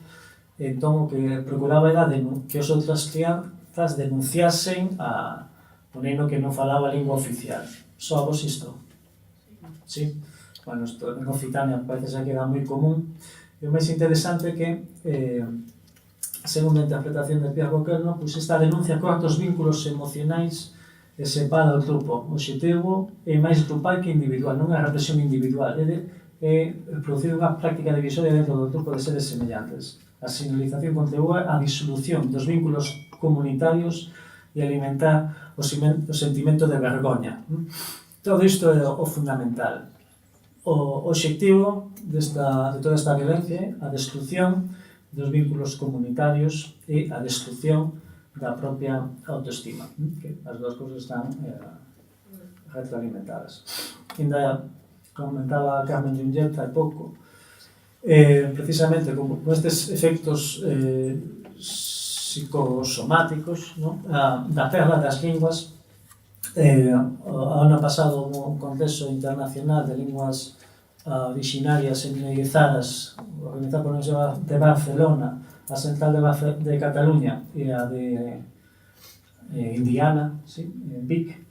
Entón o que procuraba era que as outras crianzas denunciasen o neno que non falaba a lingua oficial. Só vos isto? Sí? Bueno, isto en Occitania parece que era moi común. E o máis interesante é que, segundo a interpretación de Pierre Boquet, pois esta denuncia corta os vínculos emocionais e separa o grupo. O objetivo é máis grupal que individual, non é a represión individual, é producir unha práctica divisoria dentro do grupo de seres semellantes. A señalización contribúe á disolución dos vínculos comunitarios e alimentar o sentimento de vergoña. Todo isto é o fundamental. O obxectivo de toda esta violencia é a destrucción dos vínculos comunitarios e a destrucción da propia autoestima, que as dúas cousas están retroalimentadas. Ainda comentaba Carmen Junget hai pouco, precisamente como estes efectos psicosomáticos da perda das linguas. O ano pasado un congreso internacional de linguas orixinarias e minorizadas organizado por a Universidade de Barcelona, a Central de Cataluña e a de Indiana, en Vic.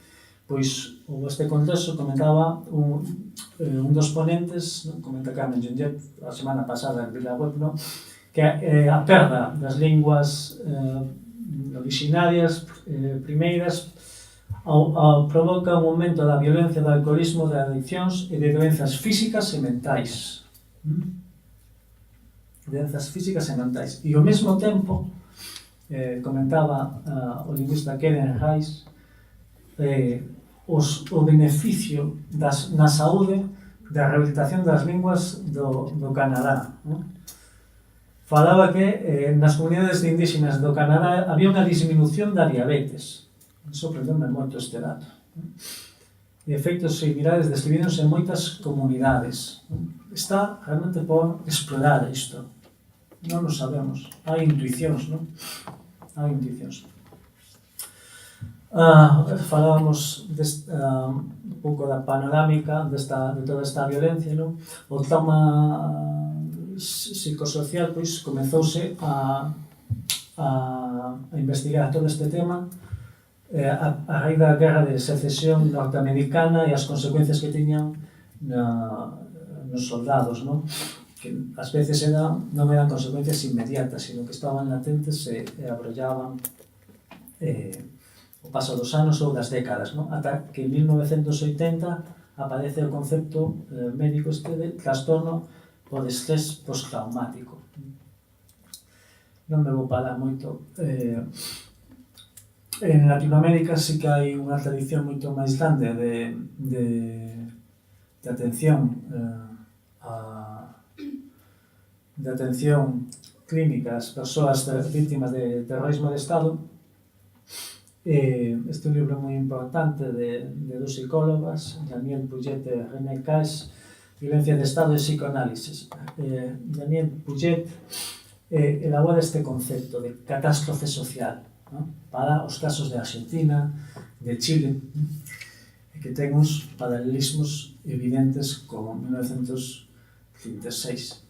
Pois este congreso comentaba un dos ponentes, comenta Carmen Junget a semana pasada en VilaWeb, que a perda das linguas orixinarias primeiras provoca un aumento da violencia, do alcoholismo, de adiccións e de doenzas físicas e mentais. Doenzas físicas e mentais. E ao mesmo tempo, comentaba o lingüista Keren Reis, o beneficio na saúde da rehabilitación das linguas do Canadá. Falaba que nas comunidades indígenas do Canadá había unha disminución da diabetes. Sorprendeu-me moito este dato. E efectos similares describidos en moitas comunidades. Está realmente por explorar isto. Non o sabemos. Hai intuicións, non? Hai intuicións. Falábamos un pouco da panorámica de toda esta violencia, non? O trauma psicosocial, pois, comezouse a investigar todo este tema a raíz da guerra de secesión norteamericana e as consecuencias que tiñan nos soldados, non? Que ás veces non eran consecuencias inmediatas, sino que estaban latentes e abrollaban o paso dos anos ou das décadas, non? Ata que en 1980 aparece o concepto médico de trastorno por estrés postraumático. Non me vou parar moito. En Latinoamérica sí que hai unha tradición moito máis grande de atención clínica ás persoas vítimas de terrorismo de Estado, Este é un libro moi importante de dos psicólogas, Daniel Puget e René Caix, Violencia de Estado e Psicoanálisis. Daniel Puget elabora este concepto de catástrofe social, ¿no?, para os casos de Argentina, de Chile, que ten uns paralelismos evidentes como 1936.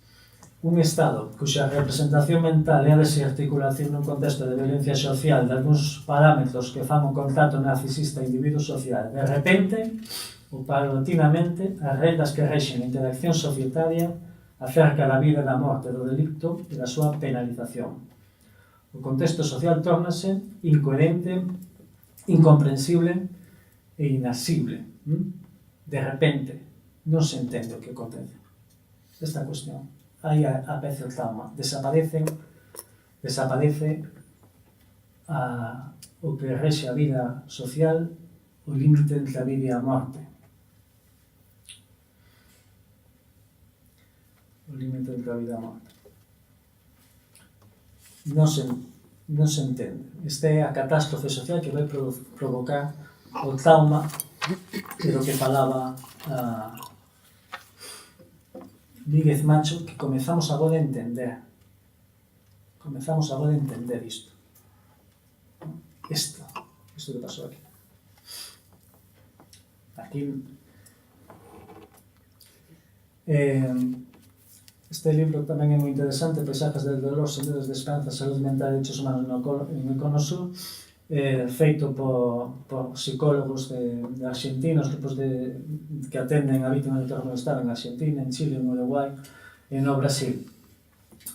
Un Estado cuxa representación mental e a desarticulación nun contexto de violencia social de algúns parámetros que fan un contacto narcisista individuo social. De repente, ou paulatinamente, as regras que rexen a interacción societaria acerca da vida e da morte do delicto e da súa penalización. O contexto social tórnase incoherente, incomprensible e inasible. De repente, non se entende o que acontece. Esta cuestión. Aí aparece o trauma. Desaparece o que rexe a vida social, o límite entre a vida e a morte. O límite entre a vida e a morte. Non se entende. Esta é a catástrofe social que vai provocar o trauma do que falaba Víguez Macho, que comezamos agora a entender. Comezamos agora a entender isto. Isto que pasou aquí. Este libro tamén é moi interesante, Paisajes del dolor, senderos de esperanza, salud mental e derechos humanos en el Cono Sur, feito por psicólogos de argentinos, grupos que atenden a vítimas de terrorismo de Estado en Argentina, en Chile, en Uruguai e no Brasil.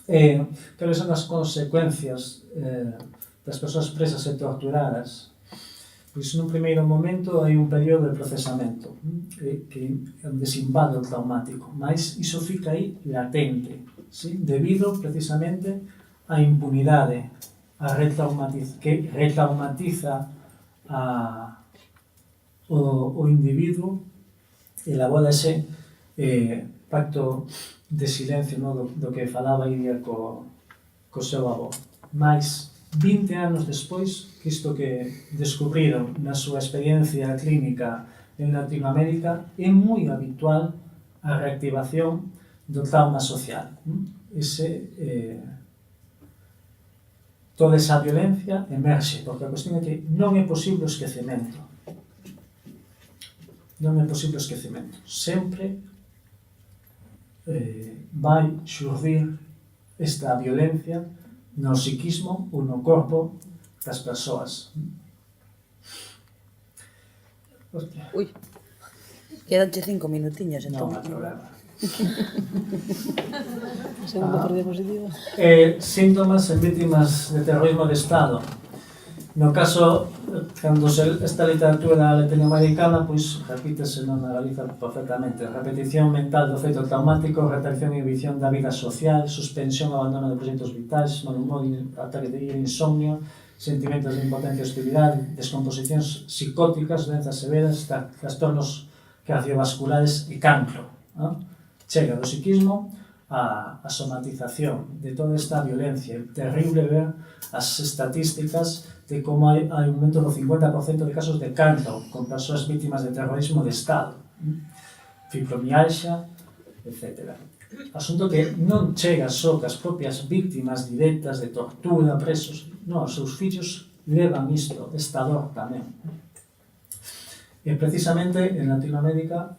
Cales son as consecuencias das persoas presas e torturadas? Pois nun primeiro momento hai un período de procesamento que onde se invade o traumático, mas iso fica aí latente, ¿sí?, debido precisamente á impunidade que retraumatiza o individuo, elabora ese pacto de silencio, no, do que falaba Iria co seu avó. Mais 20 anos despois, que isto que descubriron na súa experiencia clínica en Latinoamérica, é moi habitual a reactivación do trauma social. Toda esa violencia emerxe, porque a cuestión é que non é posible o esquecemento. Non é posible o esquecemento. Sempre vai xurdir esta violencia no psiquismo ou no corpo das persoas. Ui, quedanche 5 minutiños, entón. Non hai problema. Segundo por diapositiva. Síntomas en vítimas de terrorismo de Estado. No caso, cando esta literatura latinoamericana, pois repítese non na Galiza perfectamente. Repetición mental do feito traumático, retracción e inhibición da vida social, suspensión e abandono de proxectos vitais, mal humor, ataque de ira, insomnio, sentimentos de impotencia e hostilidade, descomposicións psicóticas, doenzas severas, trastornos cardiovasculares e cancro. Chega do psiquismo a somatización de toda esta violencia. É terrible ver as estatísticas de como hai un aumento do 50% de casos de cancro con persoas vítimas de terrorismo de Estado, fibromialgia, etc. Asunto que non chega só que as propias vítimas directas de tortura, presos, non, os seus fillos levan isto, esta dor tamén. E precisamente en Latinoamérica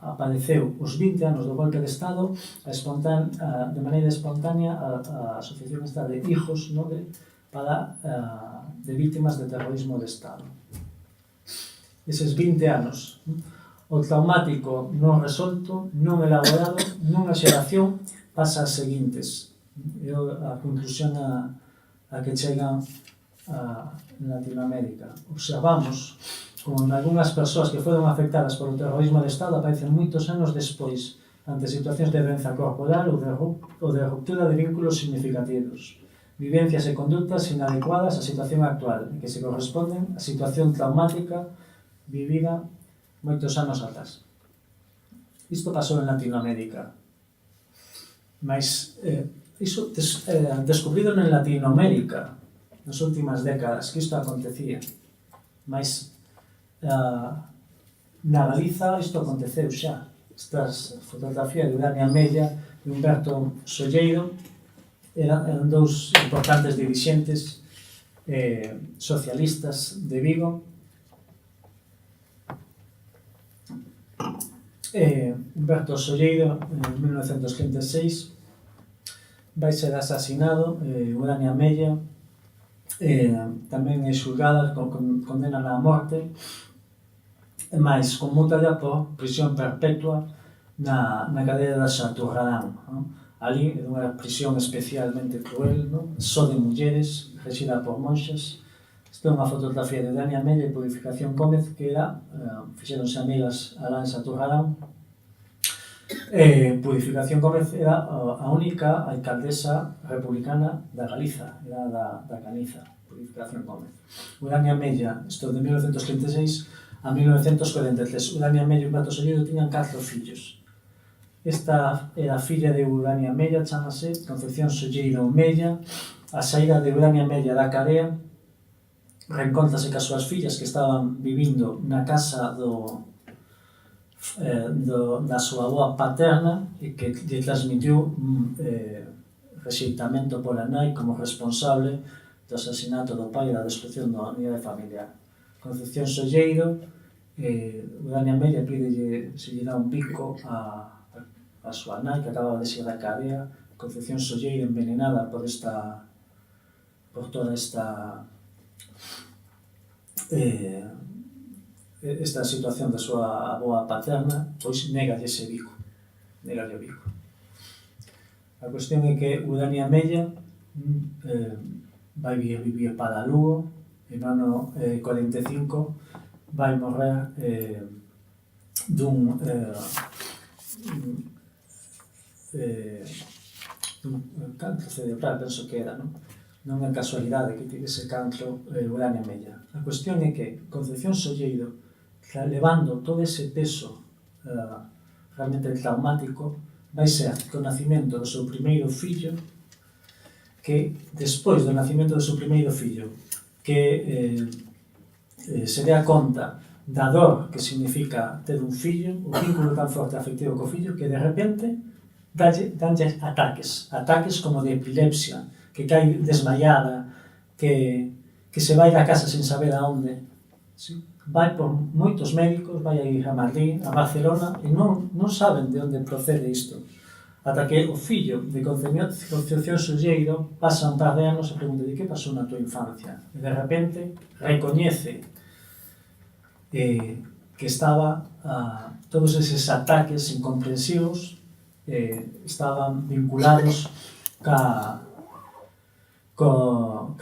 apareceu os 20 anos do golpe de Estado de maneira espontánea a Asociación esta de Hijos, ¿no?, de vítimas de terrorismo de Estado. Eses 20 anos, o traumático non resolto, non elaborado, nunha xeración pasa as seguintes. É a conclusión a que chegan en Latinoamérica. Observamos como en algunhas persoas que foron afectadas polo terrorismo de Estado aparecen moitos anos despois ante situacións de doenza corporal ou de ruptura de vínculos significativos, vivencias e conductas inadecuadas á situación actual e que se corresponden á situación traumática vivida moitos anos atrás. Isto pasou en Latinoamérica, mas iso descubrido en Latinoamérica, nas últimas décadas que isto acontecía, mas na Galiza isto aconteceu xa. Estas fotografías de Urania Mella e Humberto Solleiro eran dous importantes dirixentes socialistas de Vigo. Humberto Solleiro, en 1936, vai ser asasinado. Urania Mella tamén é xulgada, condenan á morte, mais conmútala por prisión perpetua na cadea da Xaturradán. Ali é unha prisión especialmente cruel, só de mulleres, regida por monxas. Esta é unha fotografía de Urania Mella e Purificación Gómez, que era, fixeronse amigas alá en Xaturradán. Purificación Gómez era a única alcaldesa republicana da Galiza, era da Caniza, Purificación Gómez. Urania Mella, isto de 1936 a 1943. Urania Mella e Humberto Solleiro tiñan 4 fillos. Esta era a filla de Urania Mella, chamase Concepción Solleiro Mella. A saída de Urania Mella da cadea, reencontrase cas súas fillas que estaban vivindo na casa da súa avoa paterna e que lle transmitiu rexeitamento pola nai como responsable do asasinato do pai e da destrucción da unidade familiar. Concepción Solleiro, Urania Mella pídelle se lle dá un bico a súa nai que acababa de sair da cadea. Concepción Solleiro envenenada por toda esta situación da súa avoa paterna, pois négalle ese bico, négalle o bico. A cuestión é que Urania Mella vai vivir para Lugo e no ano 45 vai morrer dun cancro cerebral, penso que era, non? Non é casualidade que tivese cancro Urania Mella. A cuestión é que Concepción Solleiro, levando todo ese peso realmente traumático, vai ser que o nacimento do seu primeiro fillo, que despois do nacimento do seu primeiro fillo, que se dea conta da dor que significa ter un fillo, o vínculo tan forte afectivo co fillo, que de repente danlle ataques como de epilepsia, que cae desmaiada, que se vai da casa sin saber a onde. Vai por moitos médicos, vai a ir a Madrid, a Barcelona, e non saben de onde procede isto. Ata que o fillo de Concepción Solleiro pasa un par de anos e pregunta de que pasou na tua infancia. E de repente recoñece que estaba todos eses ataques incomprensivos estaban vinculados ca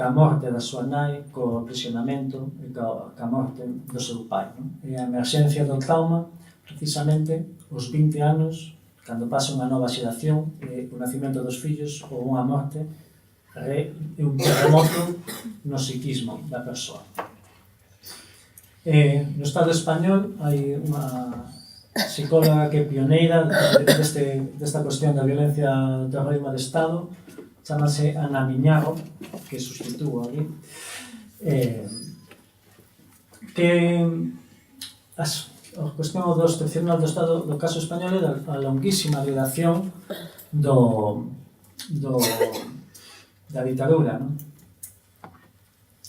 morte da súa nai, co aprisionamento e ca morte do seu pai. E a emerxencia do trauma, precisamente, os 20 anos, cando pasa unha nova xeración, o nacimento dos fillos ou unha morte, é un terremoto no psiquismo da persoa. No Estado español hai unha psicóloga que é pioneira desta cuestión da violencia do terrorismo de Estado, chamase Ana Miñago, que sustituo ali, que a cuestión do excepcional do Estado do caso español é a longuísima violación da ditadura, non?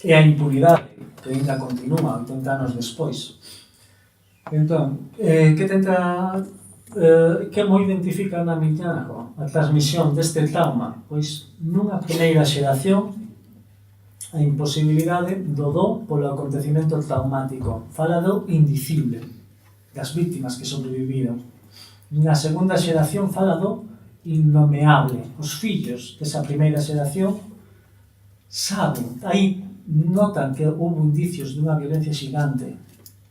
E a impunidade que ainda continúa 80 anos despois. Entón, como identifica Ana Miñago a transmisión deste trauma? Pois nunha primeira xeración a imposibilidade do do polo acontecimento traumático, fala do indicible das vítimas que sobreviviron. Na segunda xeración fala do innomeable. Os fillos desa primeira xeración saben, aí notan que houve indicios dunha violencia xigante,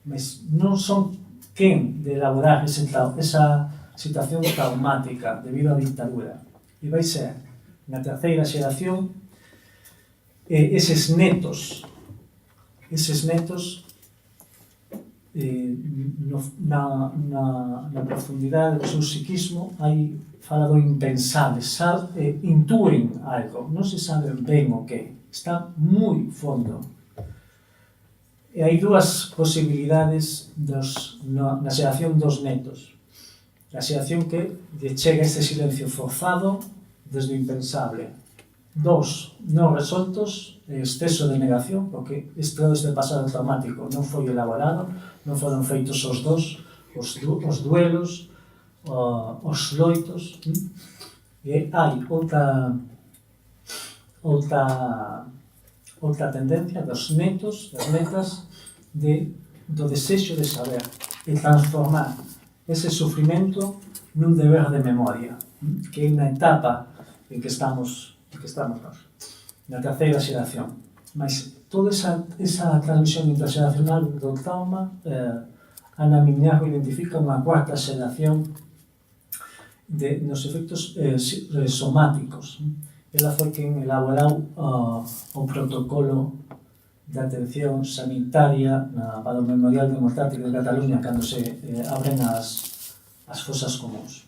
mas non son quen de elaborar esa situación traumática debido á dictadura. E vai ser, na terceira xeración, eses netos na profundidade do seu psiquismo fala do impensable, intúen algo, non se saben ben o que, está moi fondo. E hai dúas posibilidades na xeración dos netos. A xeración que lle chega ese silencio forzado desde o impensable. 2, non resoltos, exceso de negación, porque este pasado traumático non foi elaborado, non foron feitos os dos, os duelos, os loitos. E hai outra tendencia dos netos, das netas, do desexo de saber e transformar ese sufrimento nun deber de memoria, que é na etapa en que estamos nós, na terceira xeración. Mas toda esa transmisión interxeracional do trauma, Ana Miñarro identifica unha cuarta xeración nos efectos somáticos. Ela foi quen elaborou o protocolo de atención sanitaria para o Memorial Democrático de Cataluña cando se abren as fosas comuns.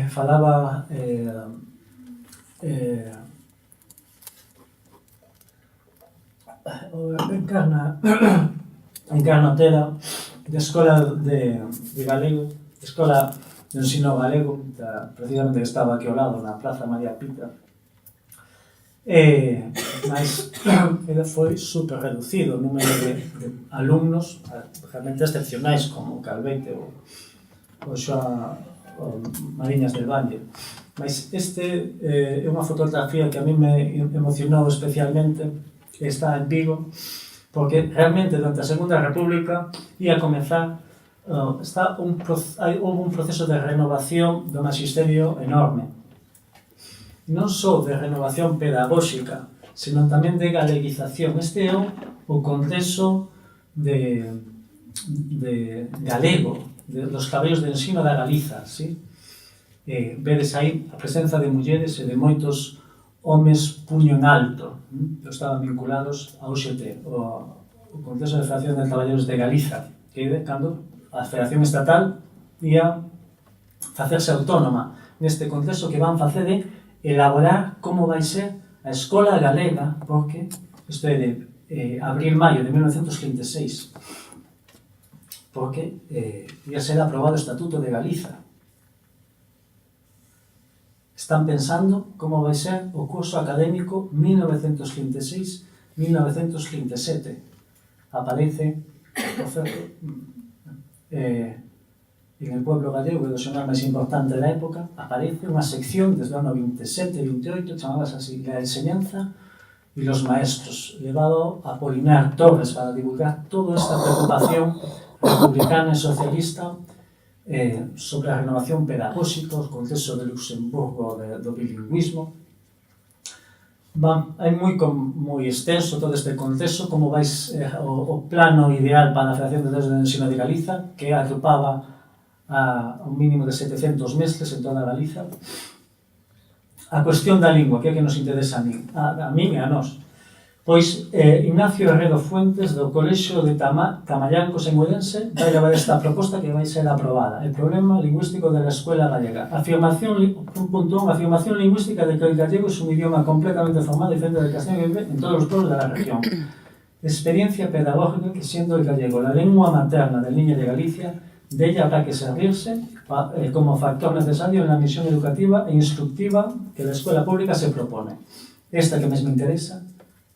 Falaba Encarna Otera da Escola de Galego, Escola de Ensino Galego, precisamente que estaba aquí ao lado, na Praza María Pita. Mas foi super reducido o número de alumnos realmente excepcionais como Calvete ou Mariñas del Valle. Mas este é unha fotografía que a mí me emocionou especialmente, que está en Vigo, porque realmente durante a Segunda República ia comezar, houve un proceso de renovación do magisterio enorme. Non só de renovación pedagóxica, senón tamén de galeguización. Este é o contexto de galego, dos cabelos de ensino da Galiza, sí? Vedes aí a presenza de mulleres e de moitos homes puño en alto, que estaban vinculados ao UGT, o Conceso de Federación de Traballadores de Galiza, que é cando a Federación Estatal ia facerse autónoma neste contexto que van facer de elaborar como vai ser a escola galega, porque isto é de abril-maio de 1936, porque ia ser aprobado o Estatuto de Galiza. Están pensando como vai ser o curso académico 1936-1937. Aparece, por certo, en El Pueblo Gallego, o xornal máis importante da época, aparece unha sección desde o ano 27-28, chamadas así, La enseñanza y los maestros, levado a Polinar Torres para divulgar toda esta preocupación republicana e socialista sobre a renovación pedagóxica, o contexto de Luxemburgo do bilingüismo. É moi extenso todo este contexto, como vais o plano ideal para a Federación de Centros de Ensino de Galiza, que agrupaba a un mínimo de 700 mestres en toda Galiza. A cuestión da lingua, que é que nos interesa a min e a nós. Pois Ignacio Herrero Fuentes, do Colexio de Tamallancos en Ourense, vai levar esta proposta que vai ser aprobada. El problema lingüístico de la escuela gallega. Afirmación lingüística de que el gallego es un idioma completamente formado y diferente del castellano que vive en todos los pueblos de la región. Experiencia pedagógica que, siendo el gallego la lengua materna del niño de Galicia, de ella habrá que servirse como factor necesario en la misión educativa e instructiva que la escuela pública se propone. Esta que me interesa,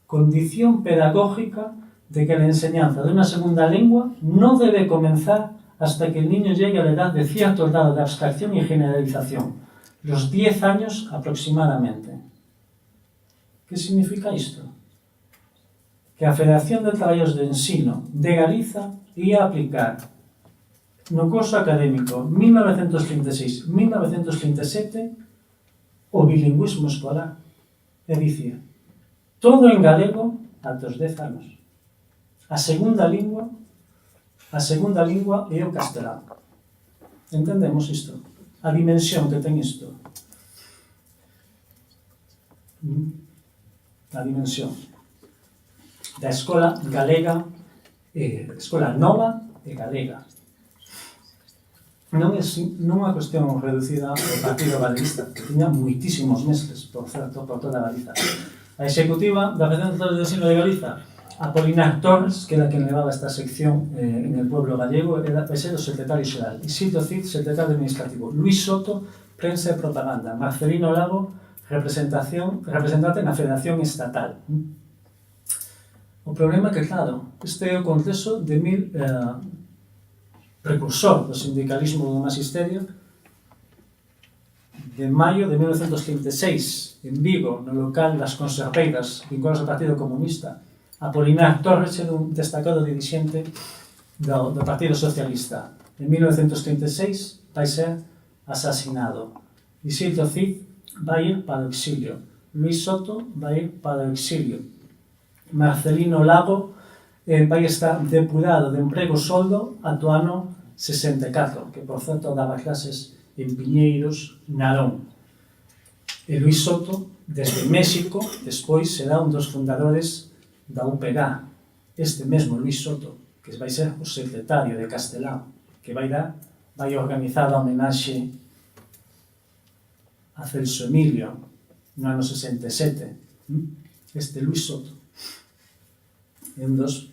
condición pedagógica de que la enseñanza de una segunda lengua no debe comenzar hasta que el niño llegue a la edad de cierto grado de abstracción y generalización, los 10 años aproximadamente. ¿Qué significa esto? Que a Federación de Traballadores de Ensino de Galiza ia aplicar no curso académico 1936-1937 o bilingüismo escolar. É dicir, todo en galego ata os 10 anos. A segunda lingua é o castelán. Entendemos isto? A dimensión que ten isto. A dimensión da escola galega, escola nova e galega. non é unha cuestión reducida ao Partido Galeguista, que tiña moitísimos mestres, por certo, por toda Galiza. A executiva da Federación de Ensino de Galiza, Apolinar Torres, que era quen levaba esta sección en el pueblo gallego, vai ser o secretario xeral. Isidro Cid, secretario administrativo. Luis Soto, prensa e propaganda. Marcelino Lago, representante na Federación Estatal. O problema é que, claro, este é o congreso de precursor do sindicalismo do magisterio de maio de 1936, en Vigo, no local das Conserveiras, vinculados ao Partido Comunista. Apolinar Torres era un destacado dirixente do Partido Socialista. En 1936 vai ser asasinado. Isidro Cid vai ir para o exilio. Luis Soto vai ir para o exilio. Marcelino Lago vai estar depurado de emprego soldo ata o ano 64, que por certo daba clases en Piñeiros, Narón. E Luis Soto, desde México, despois será un dos fundadores da UPG. Este mesmo Luis Soto, que vai ser o secretario de Castelao, que vai organizar a homenaxe a Celso Emilio no ano 67. Este Luis Soto é un dos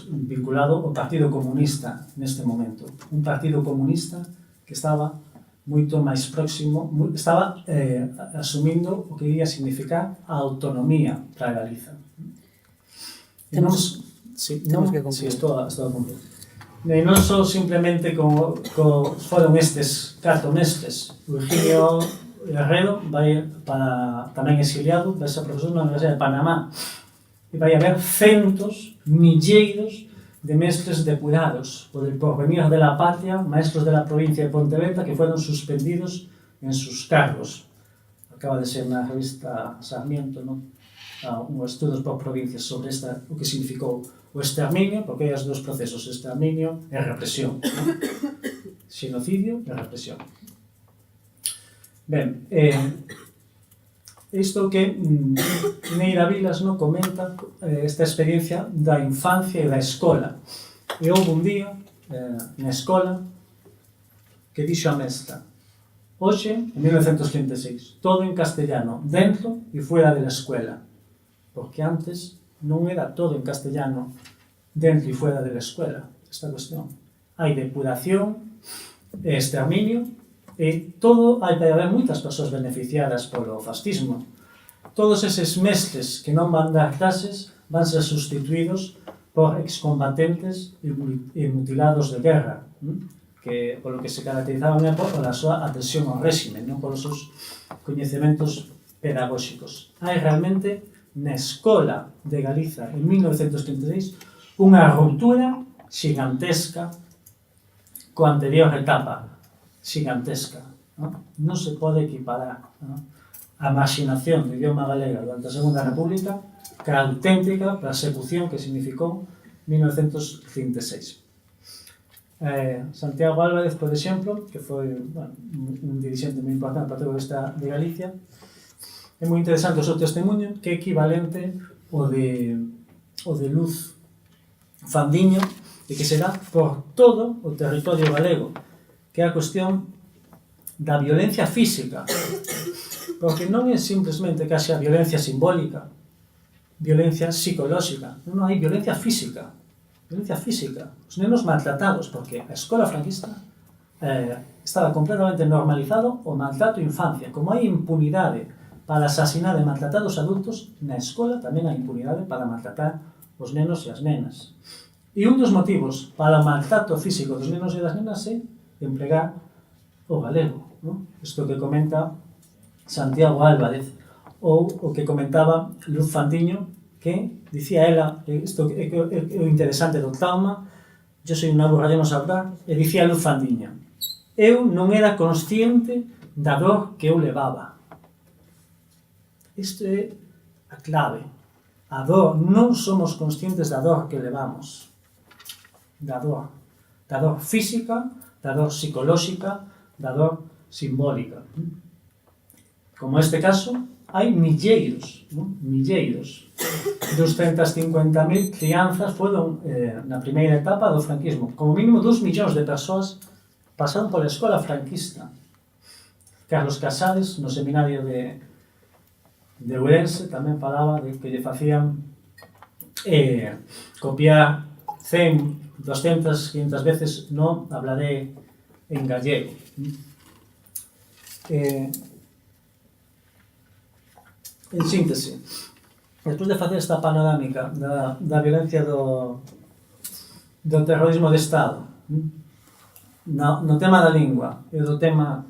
vinculado ao Partido Comunista neste momento. Un Partido Comunista que estaba moito máis próximo, estaba asumindo o que iría significar a autonomía para Galiza. Temos que concluir. Sí, estou a concluir. E non só simplemente foron estes 4 mestres. Virgilio Herrero vai para tamén exiliado, vai ser profesor na Universidade de Panamá. E vai haber centos, milleiros de mestres depurados por el porvenir de la patria, maestros de la provincia de Pontevedra, que fueron suspendidos en sus cargos. Acaba de ser na revista Sarmiento, non? Uns estudos por provincias sobre o que significou o exterminio, porque hai os dos procesos, exterminio e represión. Xenocidio e represión. Ben, isto que Neira Vilas comenta esta experiencia da infancia e da escola. E houve un día na escola que dixo a mestra: hoxe, en 1936, todo en castellano, dentro e fuera de la escuela. Porque antes non era todo en castellano, dentro e fuera de la escuela, esta cuestión. Hai depuración e exterminio, e todo, hai de haber moitas persoas beneficiadas polo fascismo. Todos eses mestres que non van dar clases van ser sustituídos por excombatentes e mutilados de guerra, que polo que se caracterizaban pola súa adhesión ao réximen, non polos seus coñecementos pedagóxicos. Hai realmente na escola de Galiza en 1936 unha ruptura xigantesca coa anterior etapa, xigantesca. Non se pode equiparar a marxinación do idioma galega durante a Segunda República ca auténtica persecución que significou 1936. Santiago Álvarez, por exemplo, que foi un dirixente moi importante do Partido Comunista de Galicia, é moi interesante o seu testemunho, que é equivalente ao de Luz Fandiño, e que será por todo o territorio galego, que é a cuestión da violencia física, porque non é simplesmente que haxa violencia simbólica, violencia psicolóxica, non hai violencia física. Violencia física. Os nenos maltratados, porque a escola franquista estaba completamente normalizado o maltrato infancia. Como hai impunidade para asasinar e maltratar os adultos, na escola tamén hai impunidade para maltratar os nenos e as nenas. E un dos motivos para o maltrato físico dos nenos e das nenas é empregar o galego. Isto que comenta Santiago Álvarez, ou o que comentaba Luz Fandiño, que dicía ela, isto é o interesante do trauma, yo soy unha burra de non saber, e dicía Luz Fandiño: eu non era consciente da dor que eu levaba. Isto é a clave. A dor, non somos conscientes da dor que levamos. Da dor. Da dor física, da dor psicolóxica, da dor simbólica. Como este caso, hai milleiros. 250.000 crianzas foron na primeira etapa do franquismo. Como mínimo 2 millóns de persoas pasaron pola escola franquista. Carlos Casares, no seminario de Ourense, tamén falaba de que lle facían copiar 100, 200, 500 veces no hablaré en gallego. En síntese, despois de facer esta panorámica da violencia do terrorismo de Estado, no tema da lingua e do tema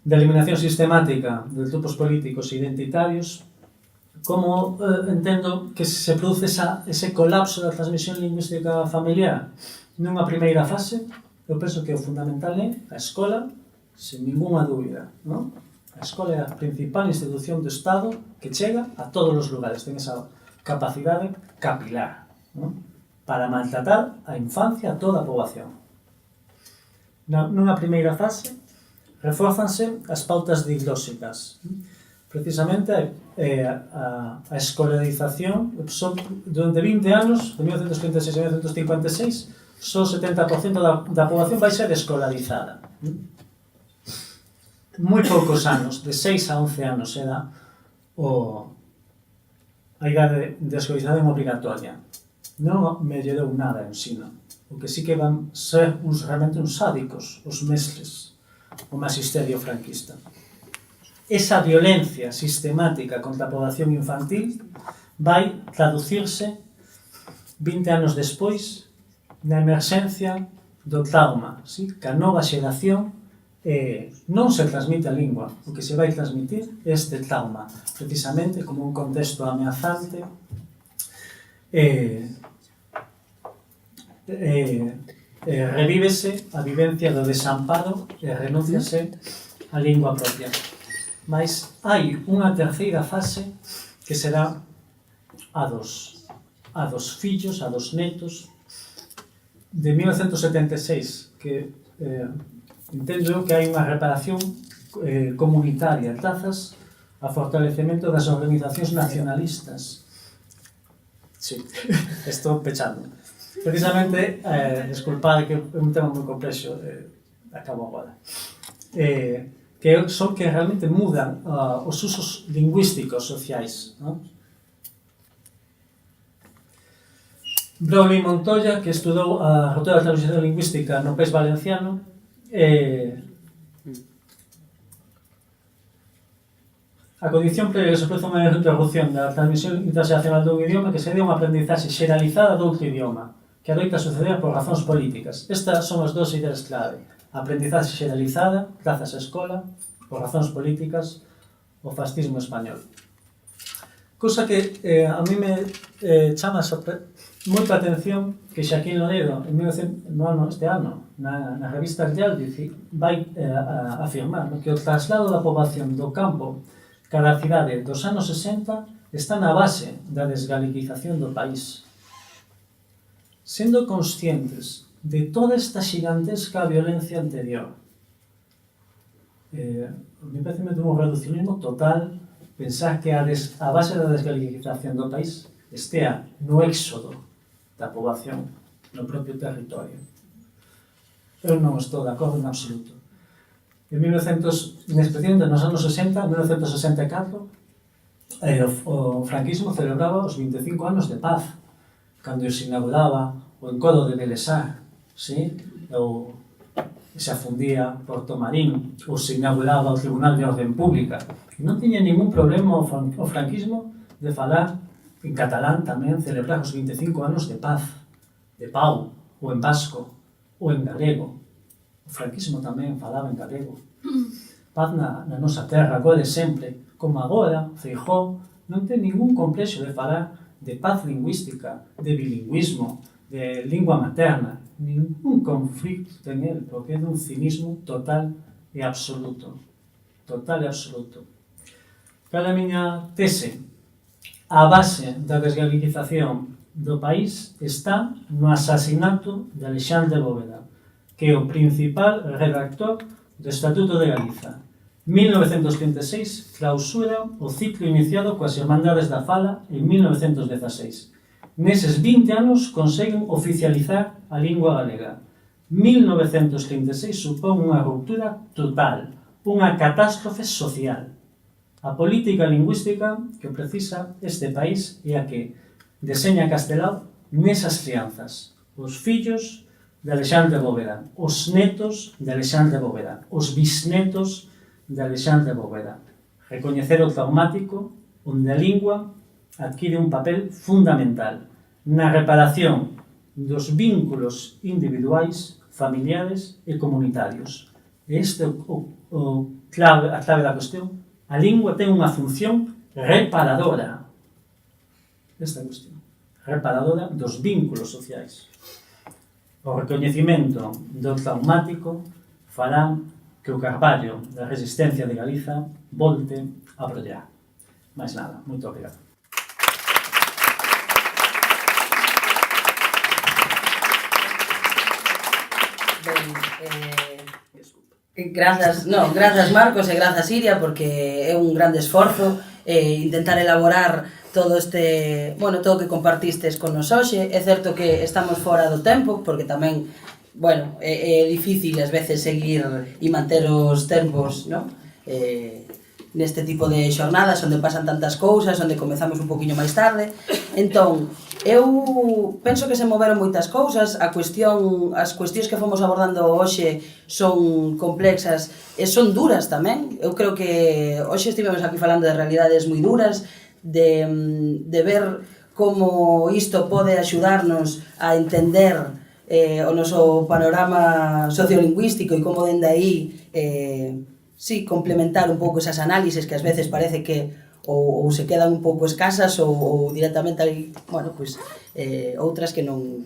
da eliminación sistemática dos grupos políticos e identitarios, como entendo que se produce ese colapso da transmisión lingüística familiar? Nunha primeira fase, eu penso que o fundamental é a escola, sen ninguna dúbida, non? A escola é a principal institución do Estado que chega a todos os lugares, ten esa capacidade capilar, non? Para maltratar a infancia a toda a poboación. Nunha primeira fase, refórzanse as pautas diglóxicas. Precisamente a escolarización, durante 20 anos, de 1936 a 1956, só o 70% da poboación vai ser escolarizada. Moi poucos anos, de 6 a 11 anos, era a idade de escolarización obrigatoria. Non mellorou nada o ensino. O que sí que van ser realmente uns sádicos, os mestres, o magisterio franquista. Esa violencia sistemática contra a poboación infantil vai traducirse 20 anos despois na emerxencia do trauma, que a nova xeración non se transmite a lingua, o que se vai transmitir é este trauma, precisamente como un contexto ameazante, revívese a vivencia do desamparo e renúnciase a lingua propia. Mas hai unha terceira fase que será a dos fillos, a dos netos de 1976, que entendo eu que hai unha reparación comunitaria grazas ao fortalecemento das organizacións nacionalistas. Sí, estou pechando. Precisamente, desculpade que é un tema moi complexo, acabo agora. Que son que realmente mudan os usos lingüísticos sociais, non? Braulio Montoya, que estudou a ruptura da transmisión lingüística no País Valenciano, a condición previa que se produza unha interrupción da transmisión interxeracional dun idioma que sería unha aprendizaxe xeralizada doutro idioma, que adoita suceder por razóns políticas. Estas son as dúas ideas clave. A aprendizaxe xeralizada, grazas á escola, por razóns políticas, o fascismo español. Cousa que a mí me chama moita atención que Xaquín Loredo, este ano, na revista Real, vai afirmar que o traslado da poboación do campo cara a cidade dos anos 60 está na base da desgaliquización do país. Sendo conscientes de toda esta xigantesca violencia anterior, me parece un reducionismo total pensar que a base da desgaliquización do país estea no éxodo da poboación no propio territorio. Eu non estou de acordo en absoluto. Especialmente nos anos 60, 1964, o franquismo celebraba os 25 anos de paz, cando se inauguraba o encodo de Belesar, ou se afundía Porto Marín, ou se inauguraba o Tribunal de Orden Pública. Non tiña ningún problema o franquismo de falar en catalán tamén, celebrar os 25 anos de paz, de pau, ou en vasco, ou en galego. O franquismo tamén falaba en galego. Paz na nosa terra, agora e sempre, como agora, Feijóo non ten ningún complexo de falar de paz lingüística, de bilingüismo, de lingua materna. Ningún conflicto ten el, porque é dun cinismo total e absoluto. Total e absoluto. Cal é a miña tese? A base da desgaliquización do país está no asasinato de Alexandre Bóveda, que é o principal redactor do Estatuto de Galiza. 1936 clausura o ciclo iniciado coas Irmandades da Fala en 1916. Neses 20 anos conseguen oficializar a lingua galega. 1936 supón unha ruptura total, unha catástrofe social. A política lingüística que precisa este país é a que deseña Castelao nesas crianzas. Os fillos de Alexandre Bóveda, os netos de Alexandre Bóveda, os bisnetos de Alexandre Bóveda. Recoñecer o traumático onde a lingua adquire un papel fundamental na reparación dos vínculos individuais, familiares e comunitarios. Este é a clave da cuestión. A lingua ten unha función reparadora. Esta cuestión. Reparadora dos vínculos sociais. O recoñecemento do traumático fará que o carballo da resistencia de Galiza volte a brollar. Mais nada, moito obrigado. Grazas Marcos e grazas Iria, porque é un grande esforzo intentar elaborar todo todo o que compartistes con nos hoxe. É certo que estamos fora do tempo, porque tamén, é difícil ás veces seguir e manter os tempos, non? Neste tipo de xornadas onde pasan tantas cousas, onde comezamos un poquinho máis tarde. Entón, eu penso que se moveron moitas cousas, as cuestións que fomos abordando hoxe son complexas e son duras tamén. Eu creo que hoxe estivemos aquí falando de realidades moi duras, de ver como isto pode axudarnos a entender o noso panorama sociolingüístico e como dende aí complementar un pouco esas análises que ás veces parece que ou se quedan un pouco escasas ou directamente hai, outras que non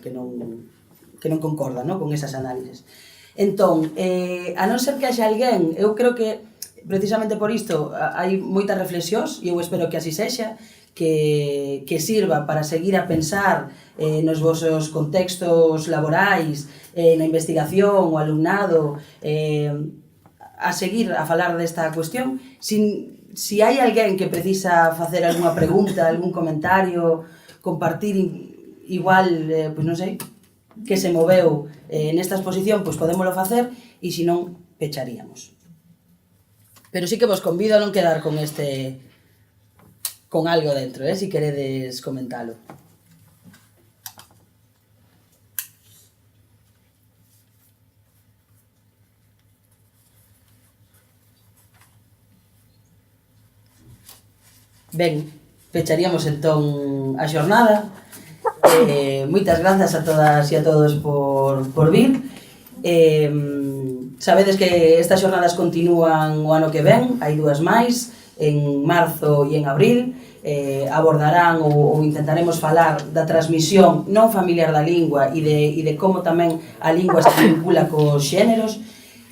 concordan, non, con esas análises. Entón, a non ser que haxa alguén, eu creo que precisamente por isto hai moitas reflexións e eu espero que así sexa, que sirva para seguir a pensar nos vosos contextos laborais, na investigación, o alumnado, a seguir a falar desta cuestión. Si hai alguén que precisa facer algunha pregunta, algún comentario, compartir igual, non sei, que se moveu nesta exposición, pois podémolo facer e se non, pecharíamos. Pero sí que vos convido a non quedar con algo dentro, si queredes comentalo. Ben, pecharíamos entón a xornada. Moitas grazas a todas e a todos por vir. Sabedes que estas xornadas continúan o ano que ven, hai 2 máis, en marzo e en abril. Abordarán ou intentaremos falar da transmisión non familiar da lingua e de como tamén a lingua se vincula cos xéneros.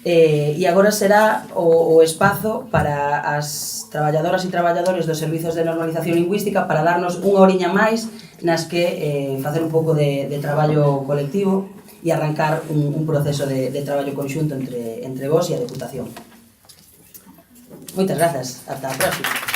E agora será o espazo para as traballadoras e traballadores dos servizos de normalización lingüística para darnos unha horiña máis nas que facer un pouco de traballo colectivo e arrancar un proceso de traballo conxunto entre vos e a Deputación. Moitas grazas, ata a próxima.